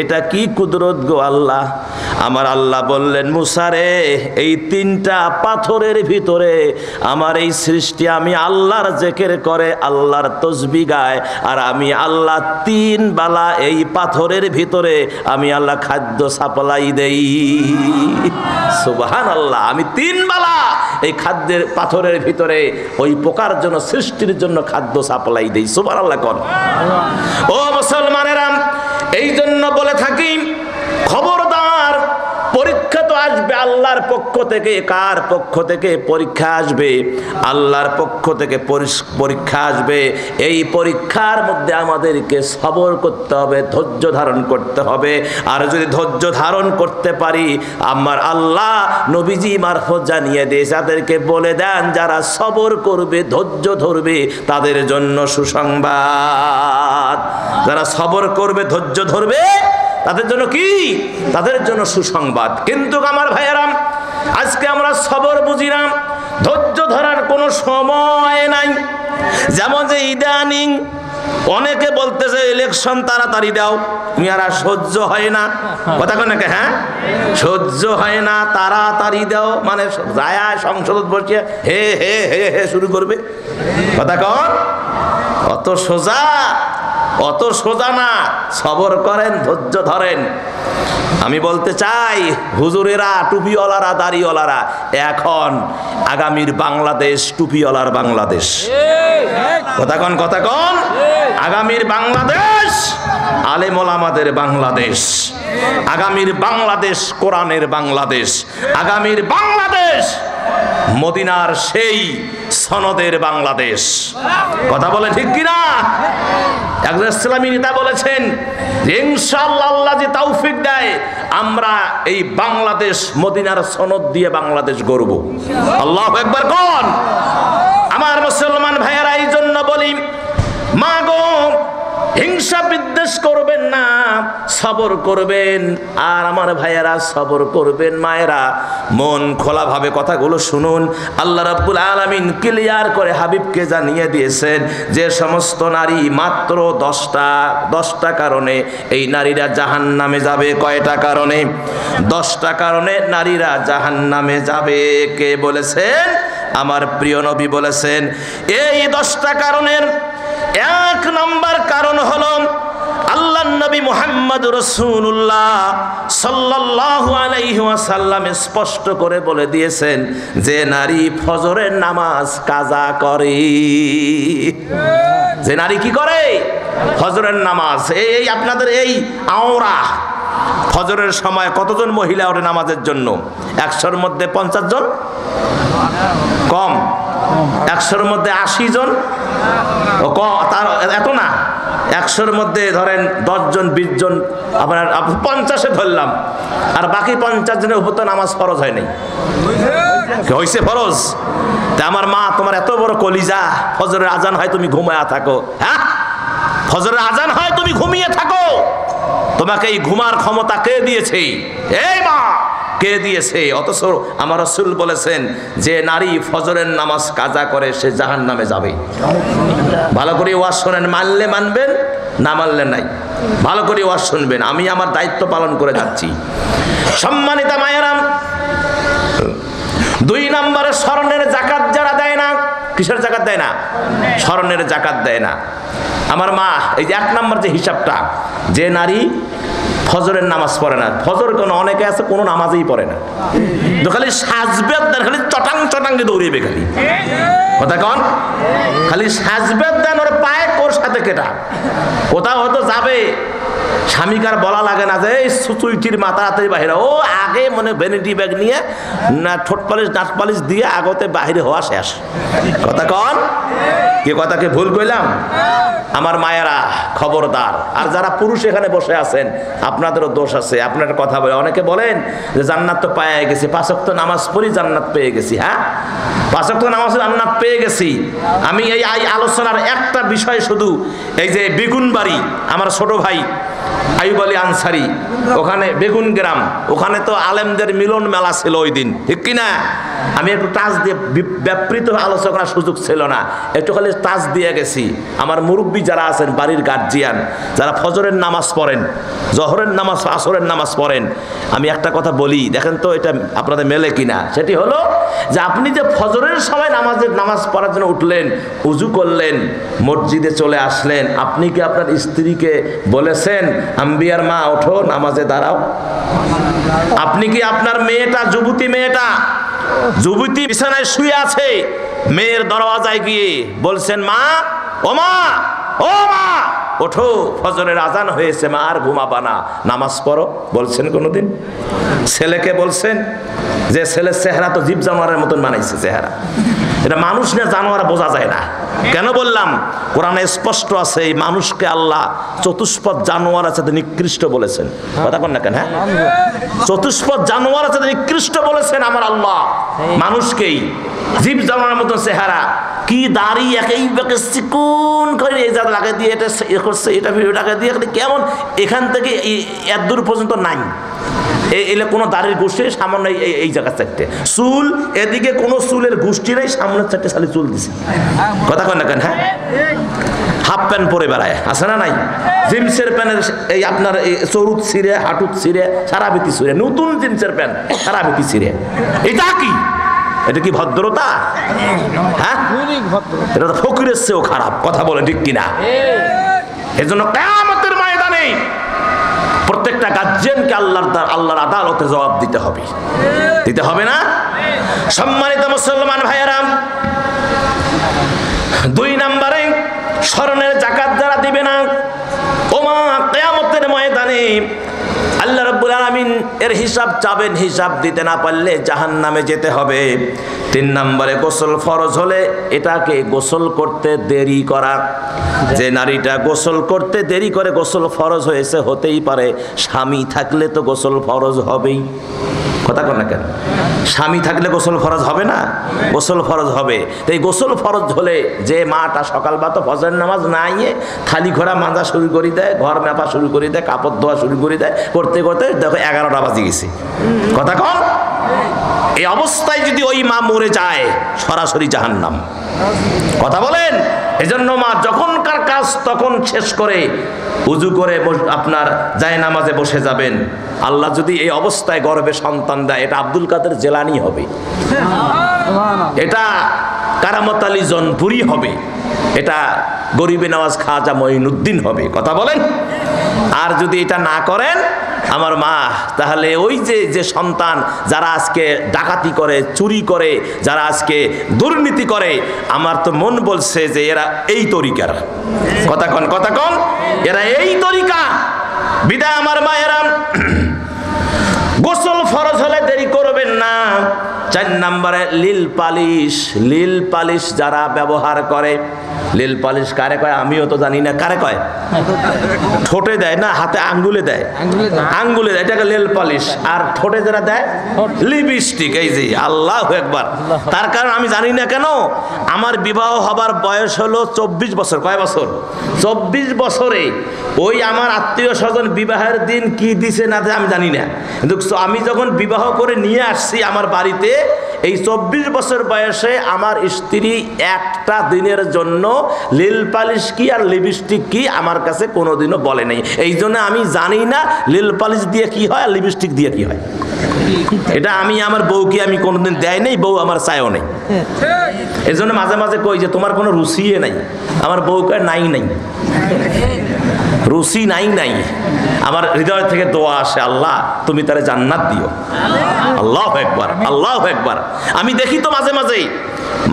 এটা কি কুদরত গো আল্লাহ। আমার আল্লাহ বললেন, মুসা রে এই তিনটা পাথরের ভিতরে আমার এই সৃষ্টি, আমি আল্লাহর জিকির করে আল্লাহর তসবিহ গায়, আর আমি আল্লাহ তিন বেলা এই পাথরের ভিতরে আমি আল্লাহ খাদ্য সাপ্লাই দেই। সুবহানাল্লাহ। আমি তিন বেলা এই খাদ্যের পাথরের ভিতরে ওই পোকার জন্য, সৃষ্টির জন্য খাদ্য সাপ্লাই দেই। সুবহানাল্লাহ কোন? ও মুসলমানেরা, এই জন্য বলে থাকি, খবরদার, পরীক্ষা তো আসবে আল্লাহর পক্ষ থেকে। কার পক্ষ থেকে পরীক্ষা আসবে? আল্লাহর পক্ষ থেকে পরীক্ষা আসবে। এই পরীক্ষার মধ্যে আমাদেরকে সবর করতে হবে, ধৈর্য ধারণ করতে হবে। আর যদি ধৈর্য ধারণ করতে পারি, আমার আল্লাহ নবীজি মারফত জানিয়ে দিয়ে যাদেরকে বলে দেন, যারা সবর করবে, ধৈর্য ধরবে, তাদের জন্য সুসংবাদ। যারা সবর করবে, ধৈর্য ধরবে, তাদের জন্য কি? তাদের জন্য সুসংবাদ। কিন্তু আমার ভাইয়েরা, আজকে আমরা সবর বুঝি না, ধৈর্য ধরার কোনো সময় নাই। যেমন যে ইদানিং অনেকে বলতেছে ইলেকশন তাড়াতাড়ি দাও, মেয়েরা সহ্য হয় না। কথা কেন? হ্যাঁ, সহ্য হয় না, তাড়াতাড়ি দাও, মানে যায় সংসদ বসিয়ে হে হে হে হে শুরু করবে। কথা কন? অত সোজা, অত সোজা না। সবর করেন, ধৈর্য ধরেন। আমি বলতে চাই, হুজুরেরা, টুপিওয়ালারা, দাড়িওয়ালারা, এখন আগামীর বাংলাদেশ টুপিওয়ালার বাংলাদেশ। কথা কন, কথা কন। আগামীর বাংলাদেশ আলেম ওলামাদের বাংলাদেশ। আগামীর বাংলাদেশ কোরআনের বাংলাদেশ। আগামীর বাংলাদেশ মদিনার সেই সনদের বাংলাদেশ। কথা বলে ঠিক কিনা? একজন ইসলামী নেতা বলেছেন, ইনশাআল্লাহ আল্লাহ যে তৌফিক দেয়, আমরা এই বাংলাদেশ মদিনার সনদ দিয়ে বাংলাদেশ গড়ব। আল্লাহু আকবার কোন? আমার মুসলমান ভাইয়েরা, এই জন্য বলি, মা গো, হিংসা বিদ্বেষ বিদ্বেষ করবেন না, সবর করবেন। আর আমার ভাইয়েরা সবর করবেন, মায়েরা মন খোলাভাবে কথাগুলো শুনুন। আল্লাহ রাব্বুল আলামিন ক্লিয়ার করে হাবিবকে জানিয়ে দিয়েছেন যে সমস্ত নারী মাত্র 10টা কারণে এই নারীরা জাহান্নামে যাবে। কয়টা কারণে? 10টা কারণে নারীরা জাহান্নামে যাবে। কে বলেছেন? আমার প্রিয় নবী বলেছেন। এই 10টা কারণের 1 নম্বর কারণ হলো আল্লাহর নবী মুহাম্মদ রাসূলুল্লাহ সাল্লাল্লাহু আলাইহি ওয়াসাল্লাম স্পষ্ট করে বলে দিয়েছেন যে নারী ফজরের নামাজ কাজা করে। যে নারী কি করে? ফজরের নামাজ। এই আপনাদের এই আওরা ফজরের সময় কতজন মহিলা ওঠে নামাজের জন্য? 100-র মধ্যে 50 জন, কম। 100-র মধ্যে 80 জন, তার এত না। 100-র মধ্যে ধরেন 10 জন 20 জন, আপনার 50-এ ধরলাম। আর বাকি 50 জনের উপর তো নামাজ ফরজ হয় নাই। হয়েছে ফরজ? তা আমার মা, তোমার এত বড় কলিজা, ফজরের আজান হয় তুমি ঘুমায়া থাকো। হ্যাঁ, ফজরের আজান হয় তুমি ঘুমিয়ে থাকো। তোমাকে এই ঘুমার ক্ষমতা কে দিয়েছে? এই মা, কে দিয়েছে? অথচ আমার রাসূল বলেছেন যে নারী ফজরের নামাজ কাজা করে সে জাহান্নামে যাবে। ভালো করে ওয়াজ শোনেন, মানলে মানবেন, না মানলে নাই। ভালো করে ওয়াজ শুনবেন, আমি আমার দায়িত্ব পালন করে যাচ্ছি। সম্মানিতা মায়েরা, 2 নম্বরে স্বর্ণের যাকাত যারা দেয় না। কিসের যাকাত দেয় না? স্বর্ণের যাকাত দেয় না। আমার মা, এই যে 1 নম্বর যে হিসাবটা, যে নারী ফজরের নামাজ পড়ে না। ফজর কোন অনেকে আছে কোনো নামাজই পড়ে না, তো খালি সাজবে, খালি চটাং চটাঙ্গে দৌড়িবে, খালি কথা কন, খালি সাজবে দেন। ওর পায়ে কোর সাথে কেটা কোথাও হয়তো যাবে, স্বামীকার বলা লাগে না যে এই সুচুইটির মাথা হাতের বাহিরে, ও আগে মনে ভ্যানিটি ব্যাগ নিয়ে না ঠোঁট পালিশ নাক পালিশ দিয়ে আগতে বাহিরে হওয়া শেষ। কথা কন, কে কথাকে ভুল কইলাম? আমার মায়েরা খবরদার। আর যারা পুরুষ এখানে বসে আছেন, আপনাদেরও দোষ আছে। আপনার কথা বলে অনেকে বলেন যে জান্নাত তো পেয়ে গেছি, 5 ওয়াক্ত নামাজ পড়ি জান্নাত পেয়ে গেছি। হ্যাঁ, 5 ওয়াক্ত নামাজ জান্নাত পেয়ে গেছি। আমি এই আলোচনার একটা বিষয় শুধু, এই যে বেগুনবাড়ি, আমার ছোট ভাই আইয়ুব আলী আনসারি, ওখানে বেগুন গ্রাম, ওখানে তো আলেমদের মিলন মেলা ছিল ওই দিন, ঠিক কিনা? আমি একটু টাচ দিয়ে, ব্যাপৃত আলোচনার সুযোগ ছিল না, একটু খালি টাচ দিয়ে গেছি। আমার মুরব্বী যারা আছেন, বাড়ির গার্জিয়ান যারা ফজরের নামাজ পড়েন, জহরের নামাজ, আসরের নামাজ পড়েন, আমি একটা কথা বলি, দেখেন তো এটা আপনাদের মেলে কিনা। সেটি হলো যে আপনি যে ফজরের সময় নামাজ পড়ার জন্য উঠলেন, উজু করলেন, মসজিদে চলে আসলেন, আপনি কি আপনার স্ত্রীকে বলেছেন আম্বিয়ার মা ওঠো নামাজে দাঁড়াও? আপনি কি আপনার মেয়েটা, যুবতী বিছানায় শুয়ে আছে, মেয়ের দরওয়াজায় গিয়ে বলছেন মা, ও মা, ও মা ওঠো, ফজরের আজান হয়েছে, মা আর ঘুমাবা না, নামাজ পড়ো? বলছেন কোনোদিন? ছেলেকে বলছেন? যে ছেলের চেহারা তো জীব জানোয়ারের মতন বানাইছে চেহারা, এটা মানুষ না জানোয়ার বোঝা যায় না। কেন বললাম? কোরআনে স্পষ্ট আছে এই মানুষকে আল্লাহ চতুষ্পদ জানোয়ার আছে নিকৃষ্ট বলেছেন। কথা কন না কেন? হ্যাঁ, চতুষ্পদ জানোয়ার আছে নিকৃষ্ট বলেছেন আমার আল্লাহ মানুষকেই। জীব জানোয়ারের মতন চেহারা, কি দাড়ি একেবারে চিকুন করে এই যা লাগিয়ে দিয়ে এটা করছে, এটা ভিডিওটাকে দিয়ে কেমন এখান থেকে এত দূর পর্যন্ত নাই, এলে কোনো দাড়ির গোষ্ঠী সামান্য এই জায়গা চারটে চুল, এদিকে কোনো চুলের গোষ্ঠী নেই, সামনের 4টে শালি চুল দিছে। কথা কন না কেন? হ্যাঁ, হাফ প্যান্ট পরে বেড়ায়, আছে না নাই? জিন্সের প্যান্টের এই আপনার চরুত ছিঁড়ে, হাঁটুত ছিঁড়ে, সারা ভিতি ছিঁড়ে, নতুন জিন্সের প্যান্ট সারা ভিতি ছিঁড়ে, এটা কি? এটা কি ভদ্রতা? হ্যাঁ, এটা তো ফকিরের চেয়েও খারাপ। কথা বলে ঠিক কিনা? এজন্য কিয়ামতের ময়দানে প্রত্যেকটা গার্জিয়ানকে আল্লাহর আদালতে জবাব দিতে হবে, দিতে হবে না? সম্মানিত মুসলমান ভাইয়েরা, 2 নম্বরে স্বর্ণের যাকাত যারা দিবে না, ওমা কিয়ামতের ময়দানে আল্লাহ রাব্বুল আলামিন এর হিসাব চাবেন, হিসাব দিতে না পারলে জাহান্নামে যেতে হবে। 3 নম্বরে গোসল ফরজ হলে এটাকে গোসল করতে দেরি করা। যে নারীটা গোসল করতে দেরি করে, গোসল ফরজ হয়েছে, হতেই পারে স্বামী থাকলে তো গোসল ফরজ হবেই। কথা কন না কেন? স্বামী থাকলে গোসল ফরজ হবে না? গোসল ফরজ হবে। তো এই গোসল ফরজ হলে যে মাটা সকালবেলা তো ফজরের নামাজ না নিয়ে থালি ঘোরা মাজা শুরু করে দেয়, ঘর মেপা শুরু করে দেয়, কাপড় ধোয়া শুরু করে দেয়, করতে করতে দেখো 11টা বাজে গেছে। কথা কন? এই অবস্থায় যদি ওই মা মরে যায় সরাসরি জাহান্নাম। কথা বলেন? এজন্য মা যখনকার কাজ তখন শেষ করে উজু করে আপনার জায়নামাজে বসে যাবেন। আল্লাহ যদি এই অবস্থায় গর্ভে সন্তান দেয়, এটা আব্দুল কাদের জেলানি হবে, এটা কারামত আলী জনপুরি হবে, এটা গরিবে নওয়াজ খাজা মঈনুদ্দিন হবে। কথা বলেন? আর যদি এটা না করেন আমার মা, তাহলে ওই যে সন্তান যারা আজকে ডাকাতি করে, চুরি করে, যারা আজকে দুর্নীতি করে, আমার তো মন বলছে যে এরা এই তরিকার। কথা কন, কথা কন, এরা এই তরিকা। বিদায় আমার মায়েরা, গোসল ফরজ হলে দেরি করবেন না। 4 নম্বরে লিল পালিশ। লিল পালিশ যারা ব্যবহার করে, লিল পালিশ কারে কয় আমিও তো জানি না, কারে কয়? ঠোঁটে দেয় না, হাতে আঙ্গুলে দেয়, আঙ্গুলে দেয়, এটাকে লিল পালিশ। আর ঠোঁটে যারা দেয় লিপস্টিক। এই যে আল্লাহু আকবার। তার কারণ আমি জানি না কেন, আমার বিবাহ হবার বয়স হলো 24 বছর। কয় বছর? 24 বছরে ওই আমার আত্মীয় স্বজন বিবাহের দিন কি দিছে না আমি জানি না, কিন্তু আমি যখন বিবাহ করে নিয়ে আসছি আমার বাড়িতে, এই 24 বছর বয়সে আমার স্ত্রী একটা দিনের জন্য লিল পালিশ কি আর লিপস্টিক কি আমার কাছে কোনোদিনও বলে নাই। এই জন্য আমি জানি না লিল পালিশ দিয়ে কি হয় আর লিপস্টিক দিয়ে কি হয়। এটা আমি আমার বউকে আমি কোনোদিন দেয় নাই, বউ আমার চায়ও নেই। এই জন্য মাঝে মাঝে কই যে তোমার কোনো রুচিয়ে নাই। আমার বউকে নাই রুচি নাই। আমার হৃদয় থেকে দোয়া আসে, আল্লাহ তুমি তারে জান্নাত দিও। আল্লাহু আকবার, আল্লাহু আকবার। আমি দেখি তো মাঝে মাঝেই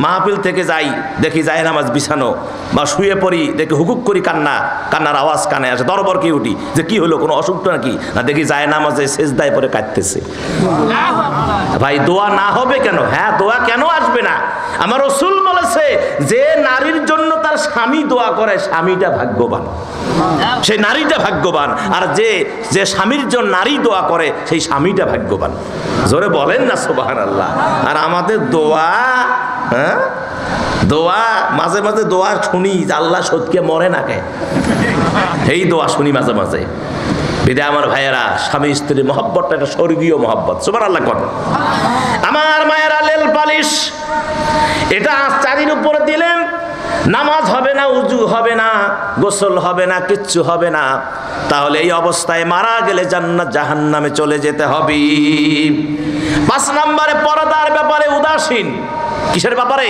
মাহফিল থেকে যাই, দেখি যায় নামাজ বিছানো বা শুয়ে পড়ি, দেখি হুকুক করি কান্নার আওয়াজ কানে আসে, দরবর কি উঠি যে কি হলো, কোনো অসুখটা নাকি, না দেখি যায় নামাজে সেজদায় পরে কাঁদতেছে। ভাই দোয়া না হবে কেন? হ্যাঁ, দোয়া কেন আসবে না? আমার রাসূল বলেছে যে নারীর জন্য তার স্বামী দোয়া করে, স্বামীটা ভাগ্যবান, সেই নারীটা ভাগ্যবান। আর যে স্বামীর জন্য নারী দোয়া করে, সেই স্বামীটা ভাগ্যবান। জোরে বলেন না সুবহানাল্লাহ। আর আমাদের দোয়া, হ্যাঁ দোয়া মাঝে মাঝে দোয়া শুনি আল্লাহ সত্যকে মরে না কে, এই দোয়া শুনি মাঝে মাঝে। বিদায় আমার ভাইয়েরা, স্বামী স্ত্রীর মহব্বতটা একটা স্বর্গীয় মহব্বত। সুবহানাল্লাহ করেন। আমার মায়েরা, লেল পালিশ এটা চারির উপরে দিলেন, নামাজ হবে না, উজু হবে না, গোসল হবে না, কিচ্ছু হবে না। তাহলে এই অবস্থায় মারা গেলে জান্নাত জাহান্নামে চলে যেতে হবে। 5 নম্বরে পর্দার ব্যাপারে উদাসীন। কিসের ব্যাপারে?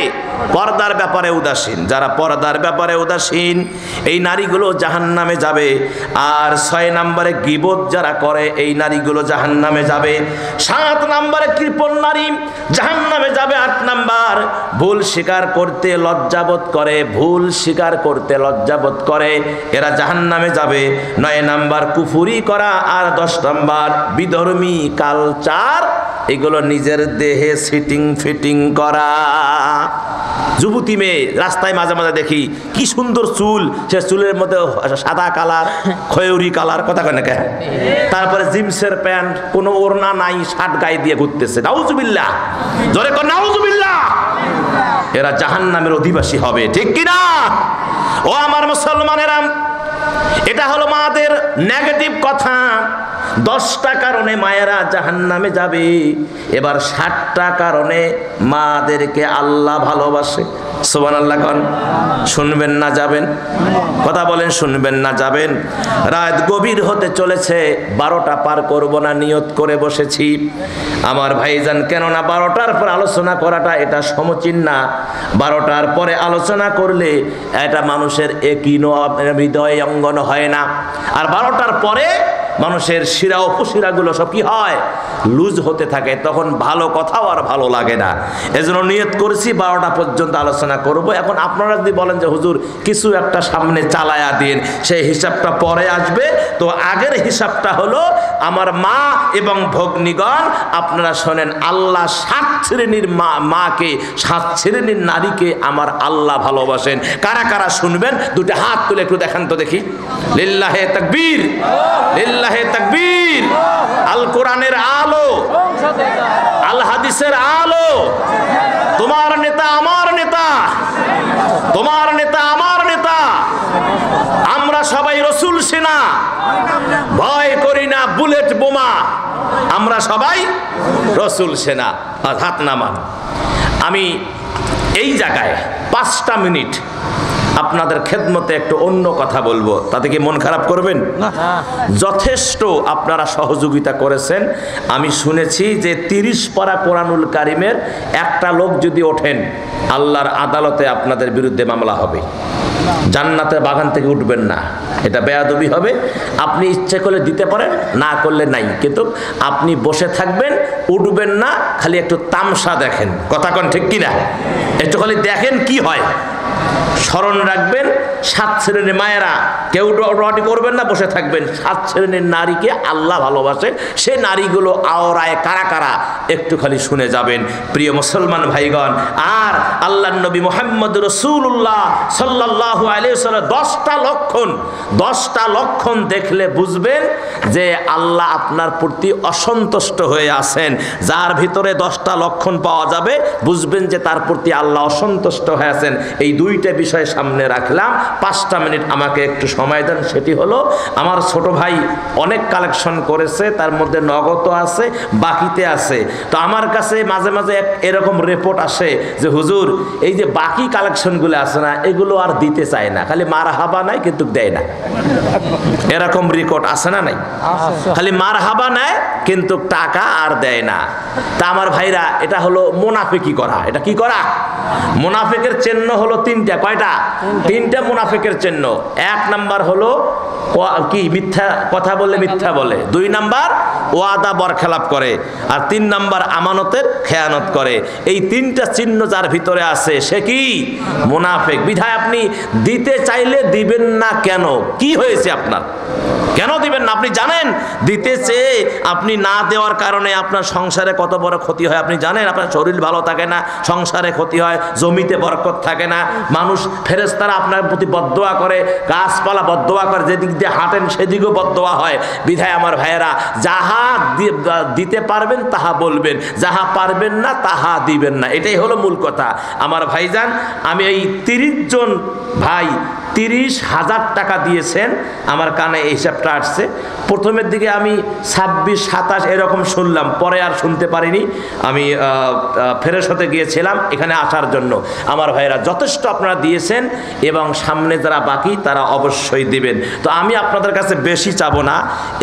পর্দার ব্যাপারে উদাসীন। যারা পর্দার ব্যাপারে উদাসীন, এই নারীগুলো জাহান্নামে যাবে। আর 6 নম্বরে গীবত যারা করে, এই নারীগুলো জাহান্নামে যাবে। 7 নম্বরে কৃপণ নারী জাহান্নামে যাবে। 8 নম্বর ভুল স্বীকার করতে লজ্জাবোধ করে, ভুল স্বীকার করতে লজ্জাবোধ করে, এরা জাহান্নামে যাবে। 9 নম্বর কুফুরি করা। আর 10 নম্বর বিধর্মী কালচার, এগুলো নিজের দেহে সিটিং ফিটিং করা। যুবতী মেয়ে রাস্তায় মাঝে মাঝে দেখি কি সুন্দর চুল, সে চুলের মধ্যে সাদা কালার, খয়েরি কালার, কথা কয় না কেন? তারপরে জিন্সের প্যান্ট, কোনো ওড়না নাই, শার্ট গায়ে দিয়ে ঘুরতেছে। নাউজুবিল্লাহ, জোরে কর নাউজুবিল্লাহ। এরা জাহান্নামের অধিবাসী হবে, ঠিক কিনা? ও আমার মুসলমানেরা, এটা হলো মাদের নেগেটিভ কথা। 10টা কারণে মায়েরা জাহান্নামে যাবে। এবার 60টা কারণে মাদেরকে আল্লাহ ভালোবাসে। সুবহানাল্লাহ কোন? শুনবেন না যাবেন? কথা বলেন, শুনবেন না যাবেন? রাত গভীর হতে চলেছে, 12টা পার করব না নিয়ত করে বসেছি আমার ভাইজান। কেননা 12টার পর আলোচনা করাটা এটা সমীচীন না। 12টার পরে আলোচনা করলে এটা মানুষের একীন হৃদয় অঙ্গন হয় না। আর 12টার পরে মানুষের শিরা উপশিরাগুলো সব কি হয়? লুজ হতে থাকে, তখন ভালো কথাও আর ভালো লাগে না। এজন্য নিয়ত করেছি 12টা পর্যন্ত আলোচনা করব। এখন আপনারা যদি বলেন যে হুজুর কিছু একটা সামনে চালায়া দিন, সেই হিসাবটা পরে আসবে। তো আগের হিসাবটা হলো, আমার মা এবং ভগ্নীগণ আপনারা শোনেন, আল্লাহ 7 শ্রেণীর মাকে, 7 শ্রেণীর নারীকে আমার আল্লাহ ভালোবাসেন। কারা কারা শুনবেন? 2টা হাত তুলে একটু দেখান তো দেখি। লিল্লাহে তাকবীর, লিল্লাহে তাকবীর। আল কোরআনের আলো আল হাদিসের আলো, তোমার নেতা আমার নেতা, তোমার নেতা আমার নেতা, আমরা সবাই রসুল সেনা, ভয় করি না বুলেট বোমা, আমরা সবাই রসুল সেনা। আর হাত নামান। আমি এই জায়গায় 5টা মিনিট আপনাদের খেদমতে একটু অন্য কথা বলবো, তাতে কি মন খারাপ করবেন? যথেষ্ট আপনারা সহযোগিতা করেছেন। আমি শুনেছি যে 30 পারা কোরআনুল কারিমের একটা লোক যদি ওঠেন, আল্লাহর আদালতে আপনাদের বিরুদ্ধে মামলা হবে, জান্নাতের বাগান থেকে উঠবেন না, এটা বেয়াদবি হবে। আপনি ইচ্ছে করলে দিতে পারেন, না করলে নাই, কিন্তু আপনি বসে থাকবেন, উঠবেন না, খালি একটু তামসা দেখেন। কথা কোন ঠিক কিনা? একটু খালি দেখেন কি হয়। স্মরণ রাখবেন, 7 শ্রেণীর মায়েরা কেউ রটি করবেন না, বসে থাকবেন। 7 শ্রেণীর নারীকে আল্লাহ ভালোবাসে, সে নারীগুলো আওরায় কারা কারা একটু খালি শুনে যাবেন প্রিয় মুসলমান ভাইগণ। আর আল্লাহর নবী মুহাম্মদ রাসূলুল্লাহ সাল্লাল্লাহু আলাইহি ওয়াসাল্লাম 10টা লক্ষণ দেখলে বুঝবেন যে আল্লাহ আপনার প্রতি অসন্তুষ্ট হয়ে আছেন। যার ভিতরে 10টা লক্ষণ পাওয়া যাবে, বুঝবেন যে তার প্রতি আল্লাহ অসন্তুষ্ট হয়ে আছেন। এই 2টা বিষয় সামনে রাখলাম। 5টা মিনিট আমাকে একটু সময় দেন। সেটি হলো, আমার ছোট ভাই অনেক কালেকশন করেছে, তার মধ্যে নগদ আছে, বাকিতে আছে। তো আমার কাছে মাঝে মাঝে এরকম রিপোর্ট আসে যে হুজুর, এই যে বাকি কালেকশনগুলো আছে না, এগুলো আর দিতে চায় না, খালি মারহাবা নাই কিন্তু দেয় না। এরকম রেকর্ড আছে না নাই? খালি মারহাবা নেয় কিন্তু টাকা আর দেয় না। তা আমার ভাইরা, এটা হলো মুনাফিকি করা। এটা কি করা? মুনাফিকের চিহ্ন হলো 3টা। কয়টা? 3টা মুনাফিকের চিহ্ন। 1 নাম্বার হলো কি, মিথ্যা কথা বলে, মিথ্যা বলে। 2 নাম্বার ওয়াদা বরখেলাপ করে। আর 3 নাম্বার আমানতের খেয়ানত করে। এই 3টা চিহ্ন যার ভিতরে আছে, সে কি? মুনাফিক। বিধায় আপনি দিতে চাইলে দিবেন না কেন? কি হয়েছে আপনার? কেন দিবেন না? আপনি জানেন দিতে চেয়ে আপনি না দেওয়ার কারণে আপনার সংসারে কত বড় ক্ষতি হয় আপনি জানেন? আপনার শরীর ভালো থাকে না, সংসারে ক্ষতি হয়, জমিতে বরকত থাকে না, মানুষ ফেরেশতারা আপনার প্রতি বদদোয়া করে, গাছপালা বদদোয়া করে, যেদিক দিয়ে হাঁটেন সেদিকেও বদদোয়া হয়। বিধায় আমার ভাইয়েরা, যাহা দিতে পারবেন তাহা বলবেন, যাহা পারবেন না তাহা দিবেন না। এটাই হলো মূল কথা। আমার ভাইজান, আমি এই 30 জন ভাই 30,000 টাকা দিয়েছেন। আমার কানে এই হিসাবটা আসছে। প্রথমের দিকে আমি 26-27 এরকম শুনলাম, পরে আর শুনতে পারিনি। আমি ফ্রেশ হতে গিয়েছিলাম এখানে আসার জন্য। আমার ভাইয়েরা, যথেষ্ট আপনারা দিয়েছেন এবং সামনে যারা বাকি তারা অবশ্যই দিবেন। তো আমি আপনাদের কাছে বেশি চাবো না।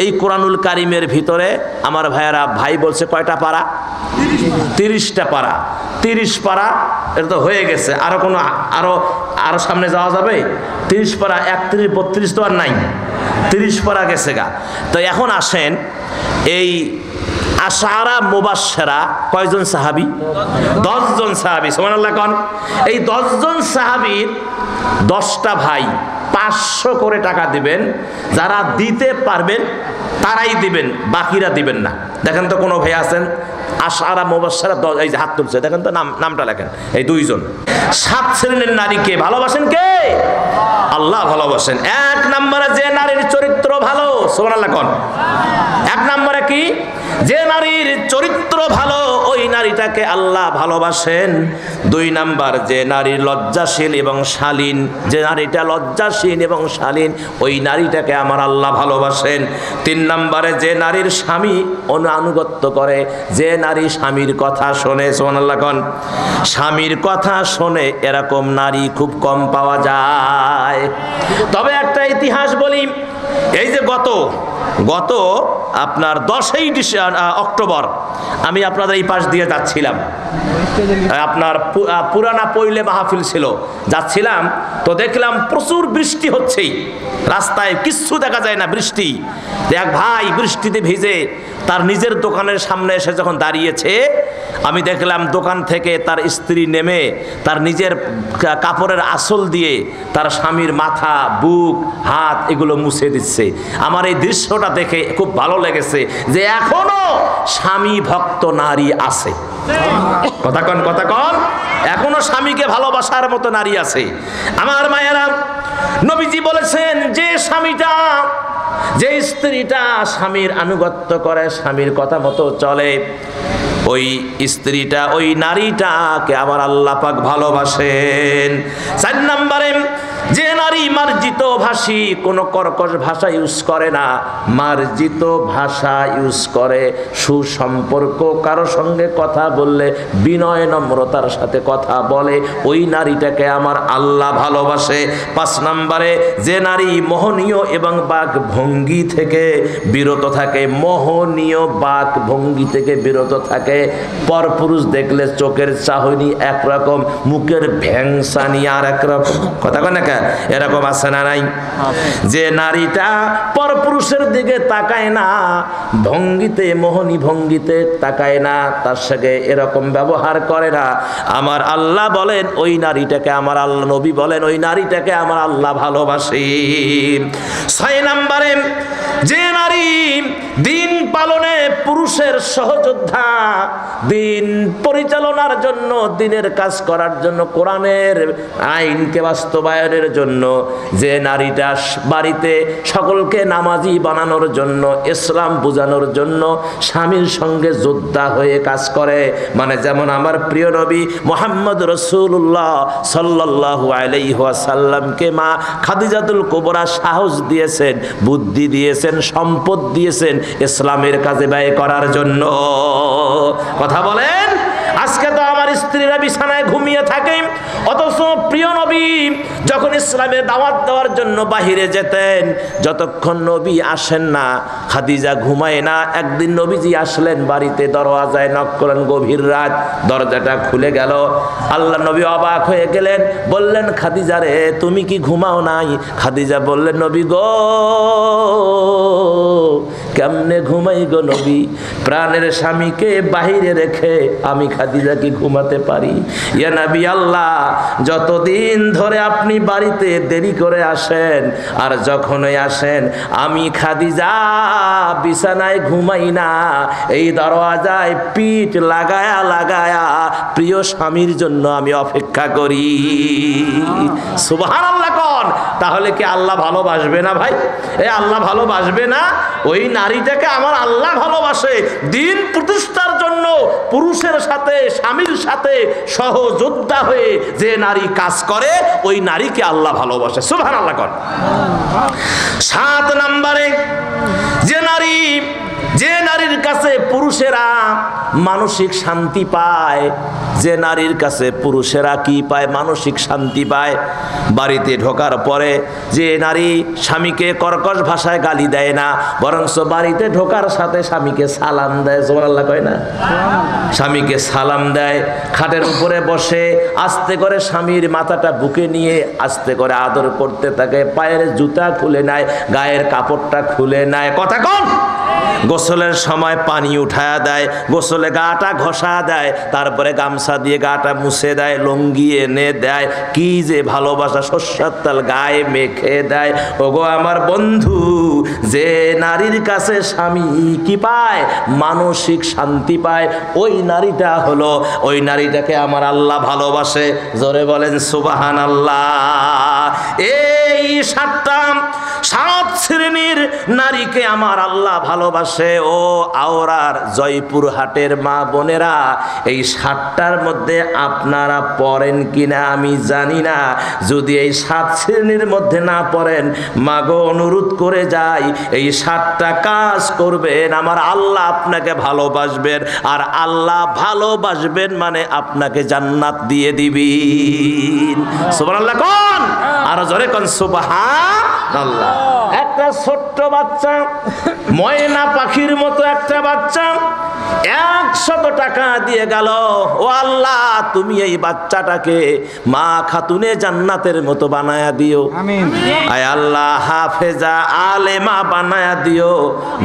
এই কোরআনুল কারিমের ভিতরে আমার ভাইয়েরা, ভাই বলছে কয়টা পারা? 30টা পারা। 30 পারা এটা তো হয়ে গেছে। আরো সামনে যাওয়া যাবে? 30 পারা, 31, 32 তো আর নাই, 30 পারা গেছে গা। তো এখন আসেন, এই আশারা মুবাশশারা কয়জন সাহাবী? 10 জন সাহাবী। সুবহানাল্লাহ কোন? এই 10 জন সাহাবীর 10টা ভাই 500 করে টাকা দিবেন। যারা দিতে পারবেন তারাই দিবেন, বাকিরা দিবেন না। দেখেন তো কোনো ভাই আছেন আশারা মুবাশশারা? এই যে হাত তুলছে, দেখেন তো নামটা লেখেন। এই 2 জন। 7 শ্রেণীর নারীকে ভালোবাসেন কে? আল্লাহ ভালোবাসেন। 1 নম্বরে যে নারীর চরিত্র ভালো, সুবহানাল্লাহ কোন? 1 নম্বরে কি? যে নারীর চরিত্র ভালো, ওই নারীটাকে আল্লাহ ভালোবাসেন। 2 নাম্বার, যে নারী লজ্জাশীল এবং শালীন, যে নারীটা লজ্জাশীল এবং শালীন, ওই নারীটাকে আমার আল্লাহ ভালোবাসেন। 3 নম্বরে, যে নারীর স্বামী আনুগত্য করে, যে নারী স্বামীর কথা শোনে, সুবহানাল্লাহ কোন? স্বামীর কথা শোনে, এরকম নারী খুব কম পাওয়া যায়। তবে একটা ইতিহাস বলি, এই যে গত আপনার 10ই অক্টোবর আমি আপনাদের এই পাশ দিয়ে যাচ্ছিলাম, আপনার পুরানা পৈলে মাহফিল ছিল, যাচ্ছিলাম তো দেখলাম প্রচুর বৃষ্টি হচ্ছেই, রাস্তায় কিচ্ছু দেখা যায় না, বৃষ্টি। এক ভাই বৃষ্টিতে ভিজে তার নিজের দোকানের সামনে এসে যখন দাঁড়িয়েছে, আমি দেখলাম দোকান থেকে তার স্ত্রী নেমে তার নিজের কাপড়ের আঁচল দিয়ে তার স্বামীর মাথা, বুক, হাত এগুলো মুছে দিচ্ছে। আমার এই দৃশ্যটা দেখে খুব ভালো লেগেছে যে এখনো স্বামী ভক্ত নারী আছে। কথা কন, কথা কন। এখনো স্বামীকে ভালোবাসার মতো নারী আছে। আমার মায়েরা, নবীজি বলেছেন, যে স্বামীটা যে স্ত্রীটা স্বামীর আনুগত্য করে, স্বামীর কথা মতো চলে, ওই স্ত্রীটা, ওই নারীটাকে আমার আল্লাহ পাক ভালোবাসেন। 4 নম্বরে, যে নারী মার্জিত ভাষী, কোনো কর্কশ ভাষা ইউজ করে না, মার্জিত ভাষা ইউজ করে, সুসম্পর্ক, কারো সঙ্গে কথা বললে বিনয় নম্রতার সাথে কথা বলে, ওই নারীটাকে আমার আল্লাহ ভালোবাসে। 5 নম্বরে, যে নারী মোহনীয় এবং বাক ভঙ্গি থেকে বিরত থাকে, মোহনীয় বাক ভঙ্গি থেকে বিরত থাকে, পরপুরুষ দেখলে চোখের চাহনি একরকম, মুখের ভ্যাংসানি আর একরকম, কথা কয় না কে, এরকম আছে না নাই? যে নারীটা পরপুরুষের দিকে তাকায় না, ভঙ্গিতে, মোহনী ভঙ্গিতে তাকায় না, তার সাথে এরকম ব্যবহার করে না, আমার আল্লাহ বলেন ওই নারীটাকে, আমার আল্লাহ নবী বলেন ওই নারীটাকে আমার আল্লাহ ভালোবাসে। 6 নম্বরে, যে নারী দিন পালনে পুরুষের সহযোদ্ধা, দিন পরিচালনার জন্য, দিনের কাজ করার জন্য, কোরআনের আইনকে বাস্তবায়নের জন্য, যে নারীটা বাড়িতে সকলকে নামাজি বানানোর জন্য, ইসলাম বোঝানোর জন্য স্বামীর সঙ্গে যোদ্ধা হয়ে কাজ করে, মানে যেমন আমার প্রিয় নবী মুহাম্মদ রাসূলুল্লাহ সাল্লাল্লাহু আলাইহি ওয়াসাল্লামকে মা খাদিজাতুল কুবরা সাহস দিয়েছেন, বুদ্ধি দিয়েছেন, সম্পদ দিয়েছেন ইসলামের কাজে ব্যয় করার জন্য। কথা বলেন। আজকে তো আমার স্ত্রীরা বিছানায় ঘুমিয়ে থাকে, অথচ প্রিয় নবী যখন ইসলামের দাওয়াত দেওয়ার জন্য বাহিরে যেতেন, যতক্ষণ নবী আসেন না খাদিজা ঘুমায় না। একদিন নবীজি আসলেন বাড়িতে, দরওয়াজায় নক করেন, গভীর রাত, দরজাটা খুলে গেল। আল্লাহ নবী অবাক হয়ে গেলেন, বললেন খাদিজা রে তুমি কি ঘুমাও নাই? খাদিজা বললেন নবী গো কেমনে ঘুমাই গো নবী, প্রাণের স্বামীকে বাহিরে রেখে আমি খাদিজা কি ঘুমাতে পারি? ইয়া নবী আল্লাহ, যতদিন ধরে আপনি বাড়িতে দেরি করে আসেন, আর যখনই আসেন আমি খাদিজা বিছানায় ঘুমাই না, এই দরওয়াজায় পিঠ লাগায়া লাগায়া প্রিয় স্বামীর জন্য আমি অপেক্ষা করি। সুবহানাল্লাহ কোন? তাহলে কি আল্লাহ ভালোবাসবে না ভাই? এই আল্লাহ ভালোবাসবে না? ওই নারীটাকে আমার আল্লাহ ভালোবাসে। দিন প্রতিষ্ঠার জন্য পুরুষের সাথে, স্বামীর সাথে সহযোদ্ধা হয়ে যে নারী কাজ করে, ওই নারীকে আল্লাহ ভালোবাসে। সুবহানাল্লাহ কোন? 7 নম্বরে, যে নারীর কাছে পুরুষেরা মানসিক শান্তি পায়, যে নারীর কাছে পুরুষেরা কি পায়? মানসিক শান্তি পায়। বাড়িতে ঢোকার পরে যে নারী স্বামীকে কর্কশ ভাষায় গালি দেয় না, বরঞ্চ বাড়িতে ঢোকার সাথে স্বামীকে সালাম দেয়, সুবহানাল্লাহ কয় না? স্বামীকে সালাম দেয়, খাটের উপরে বসে আস্তে করে স্বামীর মাথাটা বুকে নিয়ে আস্তে করে আদর করতে থাকে, পায়ের জুতা খুলে নেয়, গায়ের কাপড়টা খুলে নেয়, কথা কন? গোসলের সময় পানি উঠায়া দেয়, গোসলে গাটা ঘষা দেয়, তারপরে গামছা দিয়ে গাটা মুছে দেয়, লুঙ্গি এনে দেয়, কি যে ভালোবাসা, সর্ষের তেল গায়ে মেখে দেয়। ওগো আমার বন্ধু, যে নারীর কাছে স্বামী কি পায়? মানসিক শান্তি পায়, ওই নারীটা হলো, ওই নারীটাকে আমার আল্লাহ ভালোবাসে। জোরে বলেন সুবহানাল্লাহ। এই 7 শ্রেণীর নারীকে আমার আল্লাহ ভালোবাসে। ও আওরার জয়পুর হাটের মা বোনেরা, এই 7টার মধ্যে আপনারা পড়েন কিনা আমি জানি না। যদি এই 7 শ্রেণীর মধ্যে না পড়েন, মাগো অনুরোধ করে যাই, এই 7টা কাজ করবেন, আমার আল্লাহ আপনাকে ভালোবাসবেন, আর আল্লাহ ভালোবাসবেন মানে আপনাকে জান্নাত দিয়ে দিবেন। সুবহানাল্লাহ কোন? আর জোরে কোন সুবহানাল্লাহ। একটা ছোট্ট বাচ্চা, ময়না পাখির মতো একটা বাচ্চা 100 টাকা দিয়ে গেল, ও আল্লাহ তুমি এই বাচ্চাটাকে মা খাতুনে জান্নাতের মতো বানায়া দিও, আমিন। আয় আল্লাহ হাফেজা আলেমা বানায়া দিও।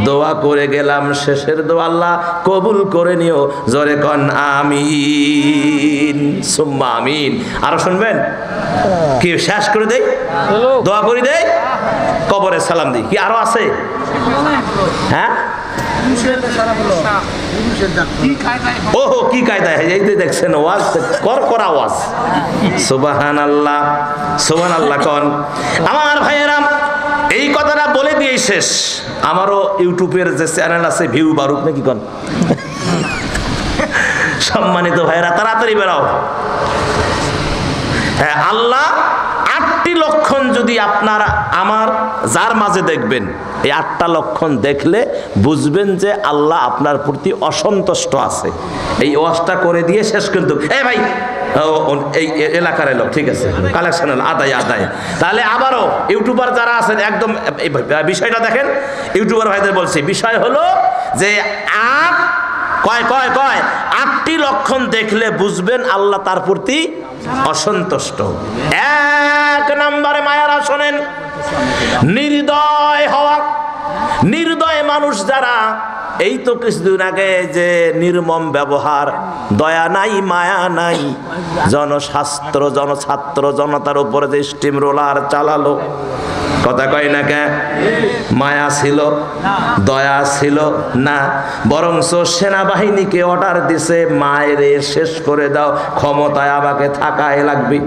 দোয়া করে গেলাম, শেষের দোয়া আল্লাহ কবুল করে নিও। জোরে কোন আমিন, সুম্মা আমিন। আরো শুনবেন কি? শেষ করে দেই, দোয়া করে দেই, কবরে সালাম দিই। কি আরো আছে? হ্যাঁ, ওহো কি কায়দায়, এই যে দেখছেন ওয়াজ, করা ওয়াজ। সুবহানাল্লাহ, সুবহানাল্লাহ কোন? আমার ভাইয়েরা, এই কথাটা বলে দিয়ে শেষ। আমারও ইউটিউবের যে চ্যানেল আছে ভিউ বাড়ুক নাকি কোন সম্মানিত ভাইরা তাড়াতাড়ি বেরাও। হ্যাঁ, আল্লাহ 8টি লক্ষণ যদি আপনারা আমার যার মাঝে দেখবেন, এই 8টা লক্ষণ দেখলে বুঝবেন যে আল্লাহ আপনার প্রতি অসন্তুষ্ট আছে। এই ওয়াজটা করে দিয়ে শেষ কিন্তু এই ভাই এই এলাকার লোক ঠিক আছে, কালেকশন আদায়। তাহলে আবারও ইউটিউবার যারা আছেন একদম বিষয়টা দেখেন। ইউটিউবার ভাইদের বলছি, বিষয় হলো যে কয় 8টি লক্ষণ দেখলে বুঝবেন আল্লাহ তার প্রতি অসন্তুষ্ট। 1 নম্বরে মায়ারা শোনেন, নির্দয় হওয়া। নির্দয় মানুষ যারা, এই তো কিছুদিন আগে যে নির্মম ব্যবহার, দয়া নাই মায়া নাই, জনছাত্র জনতার উপরে যে স্টিম রোলার চালালো, কথা কয় না কে? মায়া ছিল, দয়া ছিল না, বরঞ্চ সেনাবাহিনীকে অর্ডার দিছে মায়েরে শেষ করে দাও, ক্ষমতায় আমাকে থাকায় লাগবে।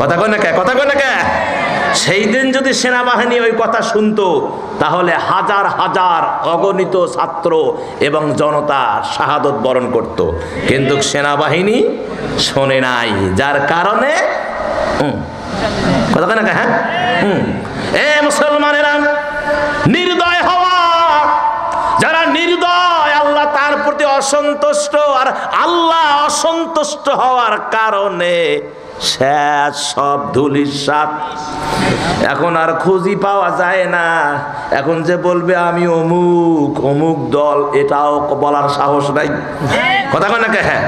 কথা কয় না কে? কথা কয় না কে? সেই দিন যদি সেনাবাহিনী ওই কথা শুনতো, তাহলে হাজার হাজার অগণিত ছাত্র এবং জনতা শাহাদত বরণ করত। কিন্তু সেনাবাহিনী শোনে নাই, যার কারণে কথা কয় না কে? হ্যাঁ, এ মুসলমানেরা, নির্দয় হওয়া, যারা নির্দয় আল্লাহ তার প্রতি অসন্তুষ্ট, আর আল্লাহ অসন্তুষ্ট হওয়ার কারণে শেষ সব ধুলিসাৎ। এখন আর খুঁজি পাওয়া যায় না। এখন যে বলবে আমি অমুক দল, এটাও বলার সাহস নাই। কথা কয় না কে? হ্যাঁ,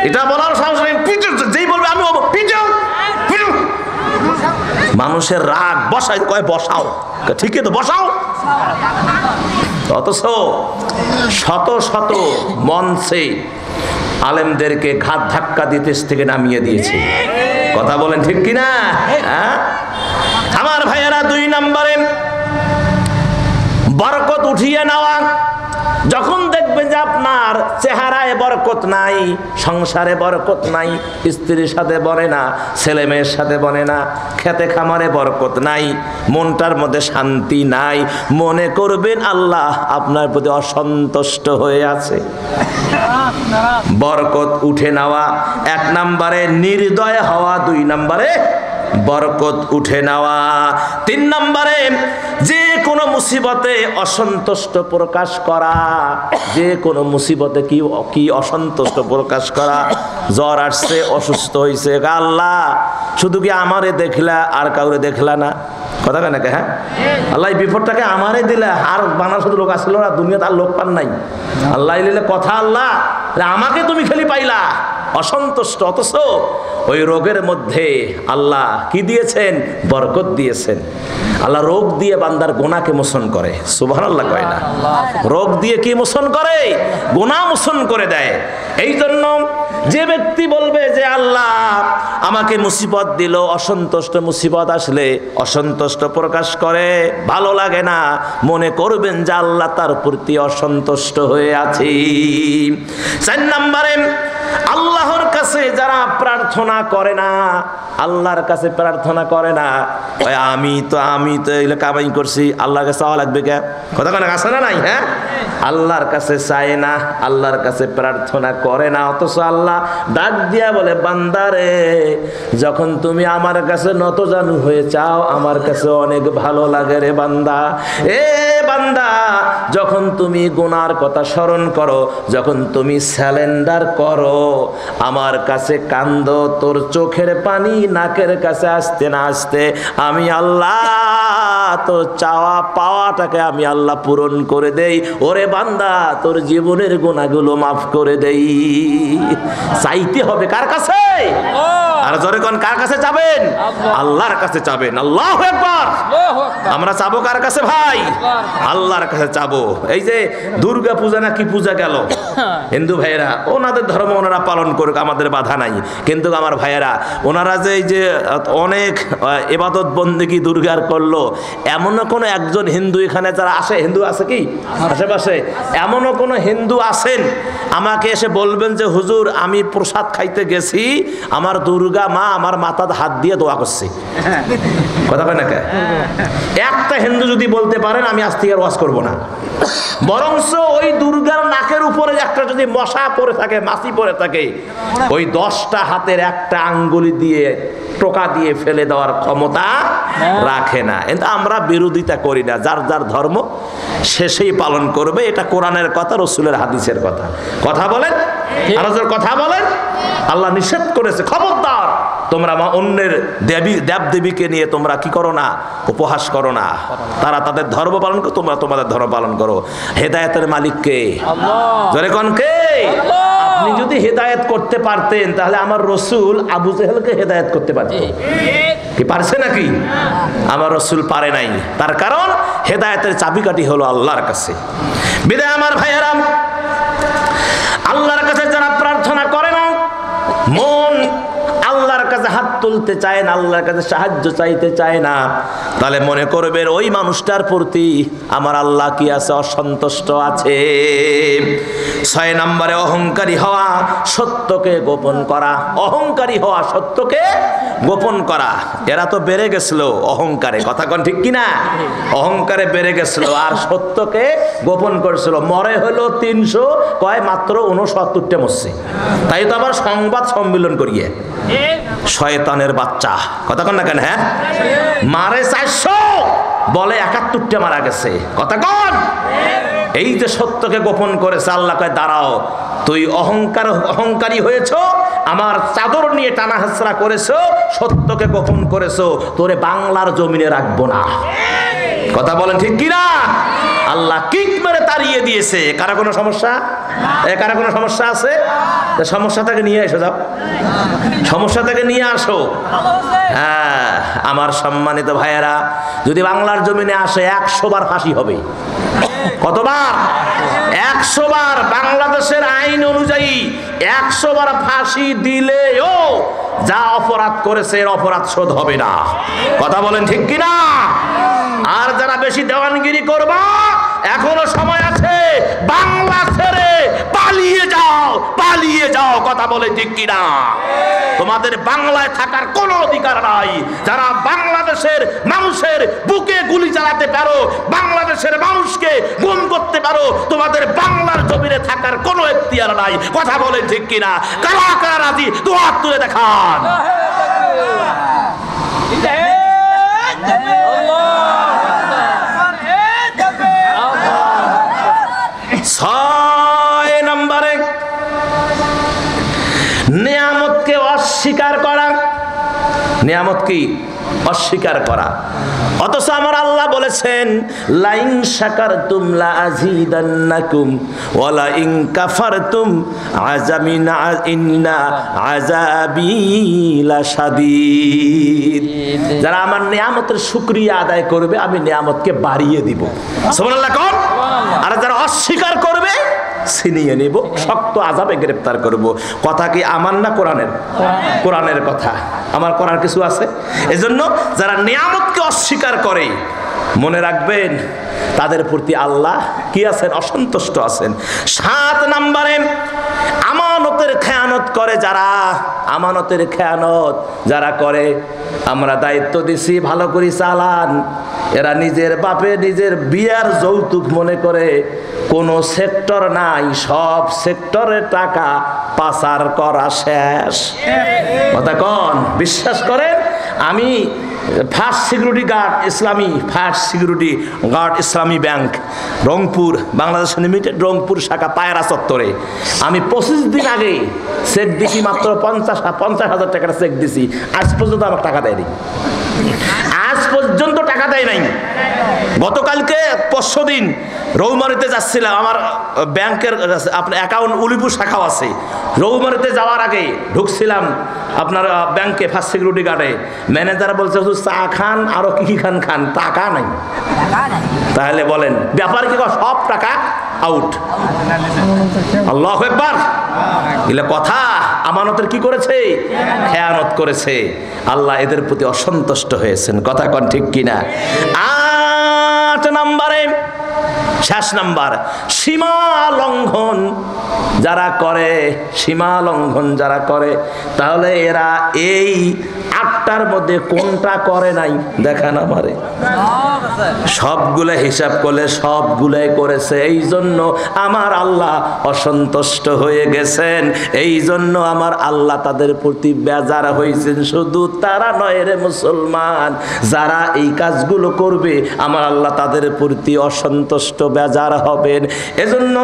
এটা বলার সাহস নাই। যেই বলবে আমি মানুষের রাগ বসাই, কয় বসাও, ঠিকই তো বসাও। অথচ শত শত মঞ্চে আলেমদেরকে ঘাত ধাক্কা দিতে থেকে নামিয়ে দিয়েছে। কথা বলেন ঠিক কিনা? হ্যাঁ, আমার ভাইয়েরা, 2 নম্বরে বরকত উঠিয়ে নেওয়া। যখন দেখবেন যে আপনার চেহারায় বরকত নাই, সংসারে বরকত নাই, স্ত্রীর সাথে বনে না, ছেলে মেয়ের সাথে বনে না, খেতে খামারে বরকত নাই, মনটার মধ্যে শান্তি নাই, মনে করবেন আল্লাহ আপনার প্রতি অসন্তুষ্ট হয়ে আছে। বরকত উঠে নেওয়া 1 নম্বরে নির্দয় হওয়া, 2 নম্বরে বরকত উঠে নেওয়া, 3 নম্বরে যে কোনো মুসিবতে অসন্তুষ্ট প্রকাশ করা। যে কোনো মুসিবতে কি অসন্তুষ্ট প্রকাশ করা। জ্বর আসছে, অসুস্থ হয়েছে, আল্লাহ শুধু কি আমারে দেখলা আর কাউরে দেখলা না? কথা কেন? হ্যাঁ, আল্লাহ এই বিপদটাকে আমারে দিলে, আর বানার শুধু লোক আসলো না, দুনিয়াতে আর লোক পান নাই। আল্লাহ নিলে কথা, আল্লাহ আমাকে তুমি খালি পাইলা, অসন্তুষ্ট। অথচ ওই রোগের মধ্যে আল্লাহ কি দিয়েছেন? বরকত দিয়েছেন। আল্লাহ রোগ দিয়ে বান্দার গুনাহকে মোচন করে। সুবহানাল্লাহ কয় না? রোগ দিয়ে কি মোচন করে? গুনাহ মোচন করে দেয়। এই জন্য যে ব্যক্তি বলবে যে আল্লাহ আমাকে মুসিবত দিল, অসন্তুষ্ট, মুসিবত আসলে অসন্তুষ্ট প্রকাশ করে, ভালো লাগে না, মনে করবেন যে আল্লাহ তার প্রতি অসন্তুষ্ট হয়ে আছে। 4 নম্বরে আল্লাহর কাছে যারা প্রার্থনা করে না, আল্লাহর কাছে প্রার্থনা করে না, আমি তো এগুলো কামাই করছি, আল্লাহর কাছে চাওয়া লাগবে কে? কথা কেন? আছে না নাই? হ্যাঁ, আল্লাহর কাছে চায় না, আল্লাহর কাছে প্রার্থনা করে না। অথচ আল্লাহ ডাক দিয়া বলে, বান্দারে যখন তুমি আমার কাছে নতজানু হয়ে চাও, আমার কাছে অনেক ভালো লাগে রে বান্দা। এ বান্দা, যখন তুমি গুনার কথা স্মরণ করো, যখন তুমি স্যালেন্ডার করো, আমার কাছে কান্দো, তোর চোখের পানি নাকের কাছে আসতে না আসতে আমি আল্লাহ তোর চাওয়া পাওয়াটাকে আমি আল্লাহ পূরণ করে দেই। ওরে বান্দা, তোর জীবনের গুনাহগুলো মাফ করে দেই। চাইতে হবে কার কাছে? আর জোরে কোন কার কাছে যাবেন? আল্লাহর কাছে যাবেন। আল্লাহু আকবার। আমরা চাবো কার কাছে ভাই? আল্লাহর কাছে চাবো। এই যে দুর্গা পূজা না কি পূজা গেল, হিন্দু ভাইয়েরা ওনাদের ধর্ম ওনারা পালন করুক, আমাদের বাধা নাই। কিন্তু আমার ভাইয়েরা ওনারা যে এই যে অনেক ইবাদত বন্দেগী দুর্গার করলো, এমনও কোনো একজন হিন্দু এখানে যারা আসে, হিন্দু আছে কি আশেপাশে? এমনও কোনো হিন্দু আছেন আমাকে এসে বলবেন যে হুজুর আমি প্রসাদ খাইতে গেছি, আমার দুর্গা মা আমার মাথায় হাত দিয়ে দোয়া করছে? কথা কয় না কে? একটা হিন্দু যদি বলতে পারেন আমি আজ থেকে আর ওয়াজ করবো না, বরঞ্চ ওই দুর্গার নাকের উপরে একটা যদি মশা পড়ে থাকে, মাছি পড়ে থাকে, ওই 10টা হাতের একটা আঙ্গুলি দিয়ে টোকা দিয়ে ফেলে দেওয়ার ক্ষমতা রাখে না। কিন্তু আমরা বিরোধিতা করি না, যার যার ধর্ম শেষেই পালন করবে, এটা কোরআনের কথা, রসুলের হাদিসের কথা। কথা বলেন, আরো জোরে কথা বলেন। আল্লাহ নিষেধ করেছে, খবরদার তোমরা অন্যের দেবী দেব দেবীকে নিয়ে তোমরা কি করো না, উপহাস করো না। তারা তাদের ধর্ম পালন করো, তোমরা তোমাদের ধর্ম পালন করো। হেদায়েতের মালিক কে? জোরে কোন কে? আপনি যদি হেদায়েত করতে পারতেন তাহলে আমার রসুল আবু জেহেলকে হেদায়েত করতে পারতেন কি? পারছে নাকি? আমার রসুল পারে নাই। তার কারণ হেদায়েতের চাবিকাঠি হলো আল্লাহর কাছে। বিদায় আমার ভাইয়েরা, আল্লাহর কাছে যারা প্রার্থনা করে না, মন আল্লাহর কাছে হাত তুলতে চায় না, আল্লাহর কাছে সাহায্য চাইতে চায় না, তাহলে মনে করবেন ওই মানুষটার প্রতি আমার আল্লাহ কি আছে? অসন্তুষ্ট আছে। 6 নম্বরে অহংকারী হওয়া, সত্যকে গোপন করা। অহংকারী হওয়া, সত্যকে গোপন করা। এরা তো বেড়ে গেছিল অহংকারে, কথা কোন ঠিক কিনা? অহংকারে বেড়ে গেছিল আর সত্যকে গোপন করেছিল। মরে হলো 300, কয় মাত্র 69টা মরছে। তাই তো আবার সংবাদ সম্মেলন করিয়ে শয়তানের বাচ্চা, কথা কন না কেন? হ্যাঁ, মারে 400, বলে 71টা মারা গেছে, কথা কন। এই যে সত্যকে গোপন করেছে, আল্লাহ কয় দাঁড়াও, তুই অহংকারী হয়েছো, আমার চাদর নিয়ে টানা হাসরা করেছো, সত্যকে গোপন করেছো, তোরে বাংলার জমিনে রাখবো না। কথা বলেন ঠিক কিনা? আল্লাহ কিক মেরে তাড়িয়ে দিয়েছে। কারা কোনো সমস্যা? কারা কোনো সমস্যা আছে? সমস্যা থেকে নিয়ে এসো, যাও সমস্যা থেকে নিয়ে আসো। হ্যাঁ আমার সম্মানিত ভাইয়েরা, যদি বাংলার জমিনে আসে 100 বার ফাঁসি হবে। কতবার? 100 বার। বাংলাদেশের আইন অনুযায়ী 100 বার ফাঁসি দিলেও যা অপরাধ করেছে এর অপরাধ শোধ হবে না। কথা বলেন ঠিক কিনা? আর যারা বেশি দেওয়ানগিরি করবা, এখনো সময় আছে, বাংলা ছেড়ে পালিয়ে যাও, পালিয়ে যাও। কথা বলে ঠিক কিনা? তোমাদের বাংলায় থাকার কোনো অধিকার নাই। যারা বাংলাদেশের মানুষের বুকে গুলি চালাতে পারো, বাংলাদেশের মানুষকে গুম করতে পারো, তোমাদের বাংলার জমিনে থাকার কোনো এখতিয়ার নাই। কথা বলে ঠিক কিনা? কারা কারা রাজি? 2 হাত তুলে দেখান। 6 নম্বরে নিয়ামতকে অস্বীকার করা। নিয়ামত কি? অস্বীকার করা। অথচ আমার আল্লাহ বলেছেন লাইন শাকারতুম লা আযীদান্নাকুম ওয়া লা ইন কাফারতুম আযামিনা ইন্না আযাবি লাশাদীদ। যারা আমার নিয়ামতের শুকরিয়া আদায় করবে আমি নিয়ামতকে বাড়িয়ে দিব। সুবহানাল্লাহ কোন? আর যারা অস্বীকার করবে ছিনিয়ে নিব, শক্ত আযাবে গ্রেফতার করব। কথা কি আমার না কোরআনের? কোরআনের কথা। আমার করার কিছু আছে? এজন্য যারা নিয়ামতকে অস্বীকার করে মনে রাখবেন তাদের প্রতি আল্লাহ কি আছেন? অসন্তুষ্ট আছেন। 7 নম্বরে আমানতের খেয়ানত করে যারা, আমানতের খেয়ানত যারা করে, আমরা দায়িত্ব দিছি ভালো করে চালান, এরা নিজের বাপে নিজের বিয়ার যৌতুক মনে করে কোন সেক্টর নাই, সব সেক্টরে টাকা পাচার করা শেষ। কথা কন? বিশ্বাস করেন আমি ফার্স্ট সিকিউরিটি গার্ড ইসলামী, ফার্স্ট সিকিউরিটি গার্ড ইসলামী ব্যাংক রংপুর বাংলাদেশ লিমিটেড রংপুর শাখা পায়রা চত্বরে আমি 25 দিন আগে চেক দিছি, মাত্র 50,000 টাকার চেক দিছি, আজ পর্যন্ত আমার টাকা দেয়নি। আজ পর্যন্ত টাকা দেয় নাই। গতকালকে পরশুদিন রৌমারিতে যাচ্ছিলাম, আমার ব্যাংকের আপনার অ্যাকাউন্ট উলিপুর শাখাও আছে। রৌমারিতে যাওয়ার আগে ঢুকছিলাম আপনার ব্যাংকে, ফার্স্ট সিকিউরিটি গার্ডে। ম্যানেজার বলছে হুজুর চা খান, আরো কি খান, টাকা নাই। তাহলে বলেন ব্যাপার কি, সব টাকা আউট। আল্লাহু আকবার। এগুলা কথা আমানতের কি করেছে? খেয়ানত করেছে। আল্লাহ এদের প্রতি অসন্তুষ্ট হয়েছেন। কথা কোন ঠিক কিনা? 8 নম্বরে, শেষ নাম্বার, সীমা লঙ্ঘন যারা করে, সীমা লঙ্ঘন যারা করে, তাহলে এরা এই 8টার মধ্যে কোনটা করে নাই দেখান আমারে। সবগুলো হিসাব করলে সবগুলাই করেছে। এই জন্য আমার আল্লাহ অসন্তুষ্ট হয়ে গেছেন। এই জন্য আমার আল্লাহ তাদের প্রতি বেজার হয়েছেন। শুধু তারা নয় রে মুসলমান, যারা এই কাজগুলো করবে আমার আল্লাহ তাদের প্রতি অসন্তুষ্ট বেজার হবেন। এজন্য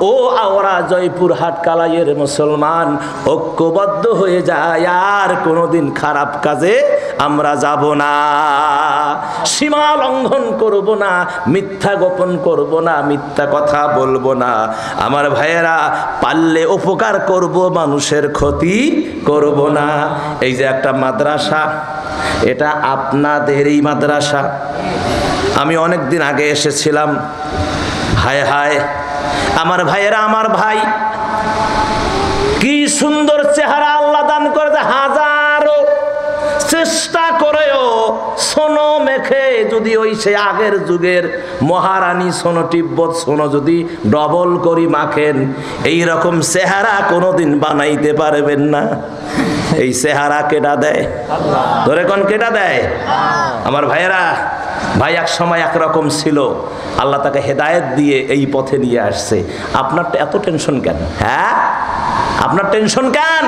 ও আওরা জয়পুরহাট কালাইয়ের মুসলমান, ঐক্যবদ্ধ হয়ে যায়, আর কোনোদিন খারাপ কাজে আমরা যাব না, সীমা লঙ্ঘন করব না, মিথ্যা গোপন করব না, মিথ্যা কথা বলবো না। আমার ভাইয়েরা, পারলে উপকার করব, মানুষের ক্ষতি করব না। এই যে একটা মাদ্রাসা, এটা আপনাদেরই মাদ্রাসা। আমি অনেক দিন আগে এসেছিলাম। হায় হায় আমার ভাইয়েরা, আমার ভাই কি সুন্দর চেহারা আল্লাহ দান করেছে। হাজারো চেষ্টা করেও সোনো মেখে যদি ওই সে আগের যুগের মহারানী সোনো, তিব্বত সোনো যদি ডবল করি মাখেন, এই রকম চেহারা কোনোদিন বানাইতে পারবেন না। এই চেহারা কেটা দেয়? ধরে কোন কেটা দেয়? আমার ভাইয়েরা, ভাই এক সময় একরকম ছিল, আল্লাহ তাকে হেদায়েত দিয়ে এই পথে নিয়ে আসছে। আপনার এত টেনশন কেন? হ্যাঁ, আপনার টেনশন কেন?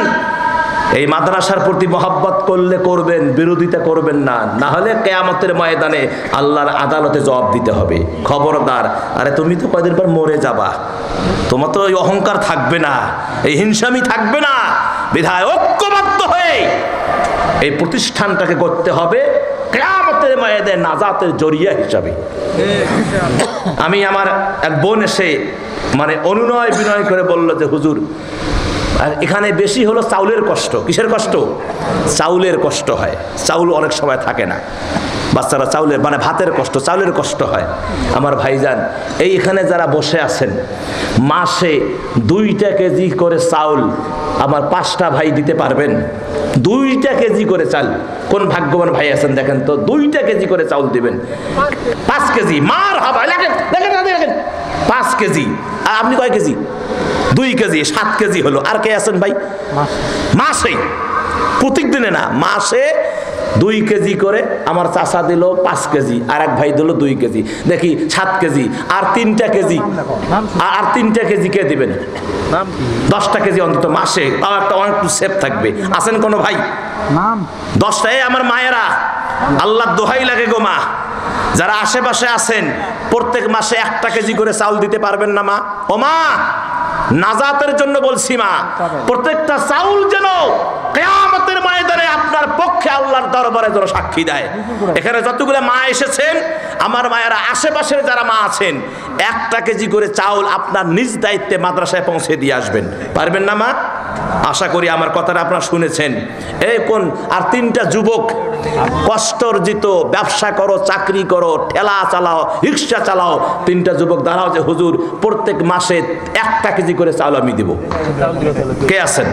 এই মাদ্রাসার প্রতি মহব্বত করলে করবেন, বিরোধিতা করবেন না, না হলে কিয়ামতের ময়দানে আল্লাহর আদালতে জবাব দিতে হবে। খবরদার। আরে তুমি তো কয়দিন পর মরে যাবা, তোমার তো ওই অহংকার থাকবে না, এই হিংসামি থাকবে না। বিধায় ঐক্যবদ্ধ হয়ে এই প্রতিষ্ঠানটাকে করতে হবে কিয়ামতের ময়দানে নাজাতের জরিয়া হিসাবে। আমি আমার এক বোন এসে মানে অনুনয় বিনয় করে বলল যে হুজুর, আর এখানে বেশি হলো চাউলের কষ্ট। কিসের কষ্ট? চাউলের কষ্ট হয়। চাউল অনেক সময় থাকে না, বাচ্চারা চাউলের মানে ভাতের কষ্ট, চাউলের কষ্ট হয়। আমার ভাইজান, এইখানে যারা বসে আছেন, মাসে 2 কেজি করে চাউল আমার 5টা ভাই দিতে পারবেন? 2 কেজি করে চাল। কোন ভাগ্যবান ভাই আছেন দেখেন তো, 2 কেজি করে চাউল দিবেন। 5 কেজি মার হাবা, দেখেন 5 কেজি। আর আপনি কয় কেজি? 2 কেজি, 7 কেজি হলো। আর কে আছেন ভাই? মাসে, প্রত্যেক দিনে না, মাসে 2 কেজি করে আমার চাচা দিল 5 কেজি, আর এক ভাই দিল 2 কেজি, দেখি 7 কেজি। আর 3টা কেজি, আর 3টা কেজি কে দিবেন? 10টা কেজি অন্তত মাসে, তাও একটা অনেক সেফ থাকবে। আছেন কোনো ভাই? 10টায় আমার মায়েরা, আল্লাহ দোহাই লাগে গো মা, যারা আশেপাশে আছেন, প্রত্যেক মাসে 1টা কেজি করে চাউল দিতে পারবেন না মা? ও মা, নাজাতের জন্য বলছি মা, প্রত্যেকটা চাউল যেন কিয়ামতের ময়দানে আপনার পক্ষে আল্লাহর দরবারে যেন সাক্ষী দেয়। এখানে যতগুলো মা এসেছেন, আমার মায়েরা, আশেপাশের যারা মা আছেন, 1টা কেজি করে চাউল আপনার নিজ দায়িত্বে মাদ্রাসায় পৌঁছে দিয়ে আসবেন। পারবেন না মা? আশা করি আমার কথাটা আপনারা শুনেছেন। এই কোন আর 3টা যুবক কষ্টর্জিত, ব্যবসা করো, চাকরি করো, ঠেলা চালাও, রিক্সা চালাও, 3টা যুবক দাঁড়াও যে হুজুর প্রত্যেক মাসে 1টা কেজি করে চাউল আমি দেব। কে আছেন?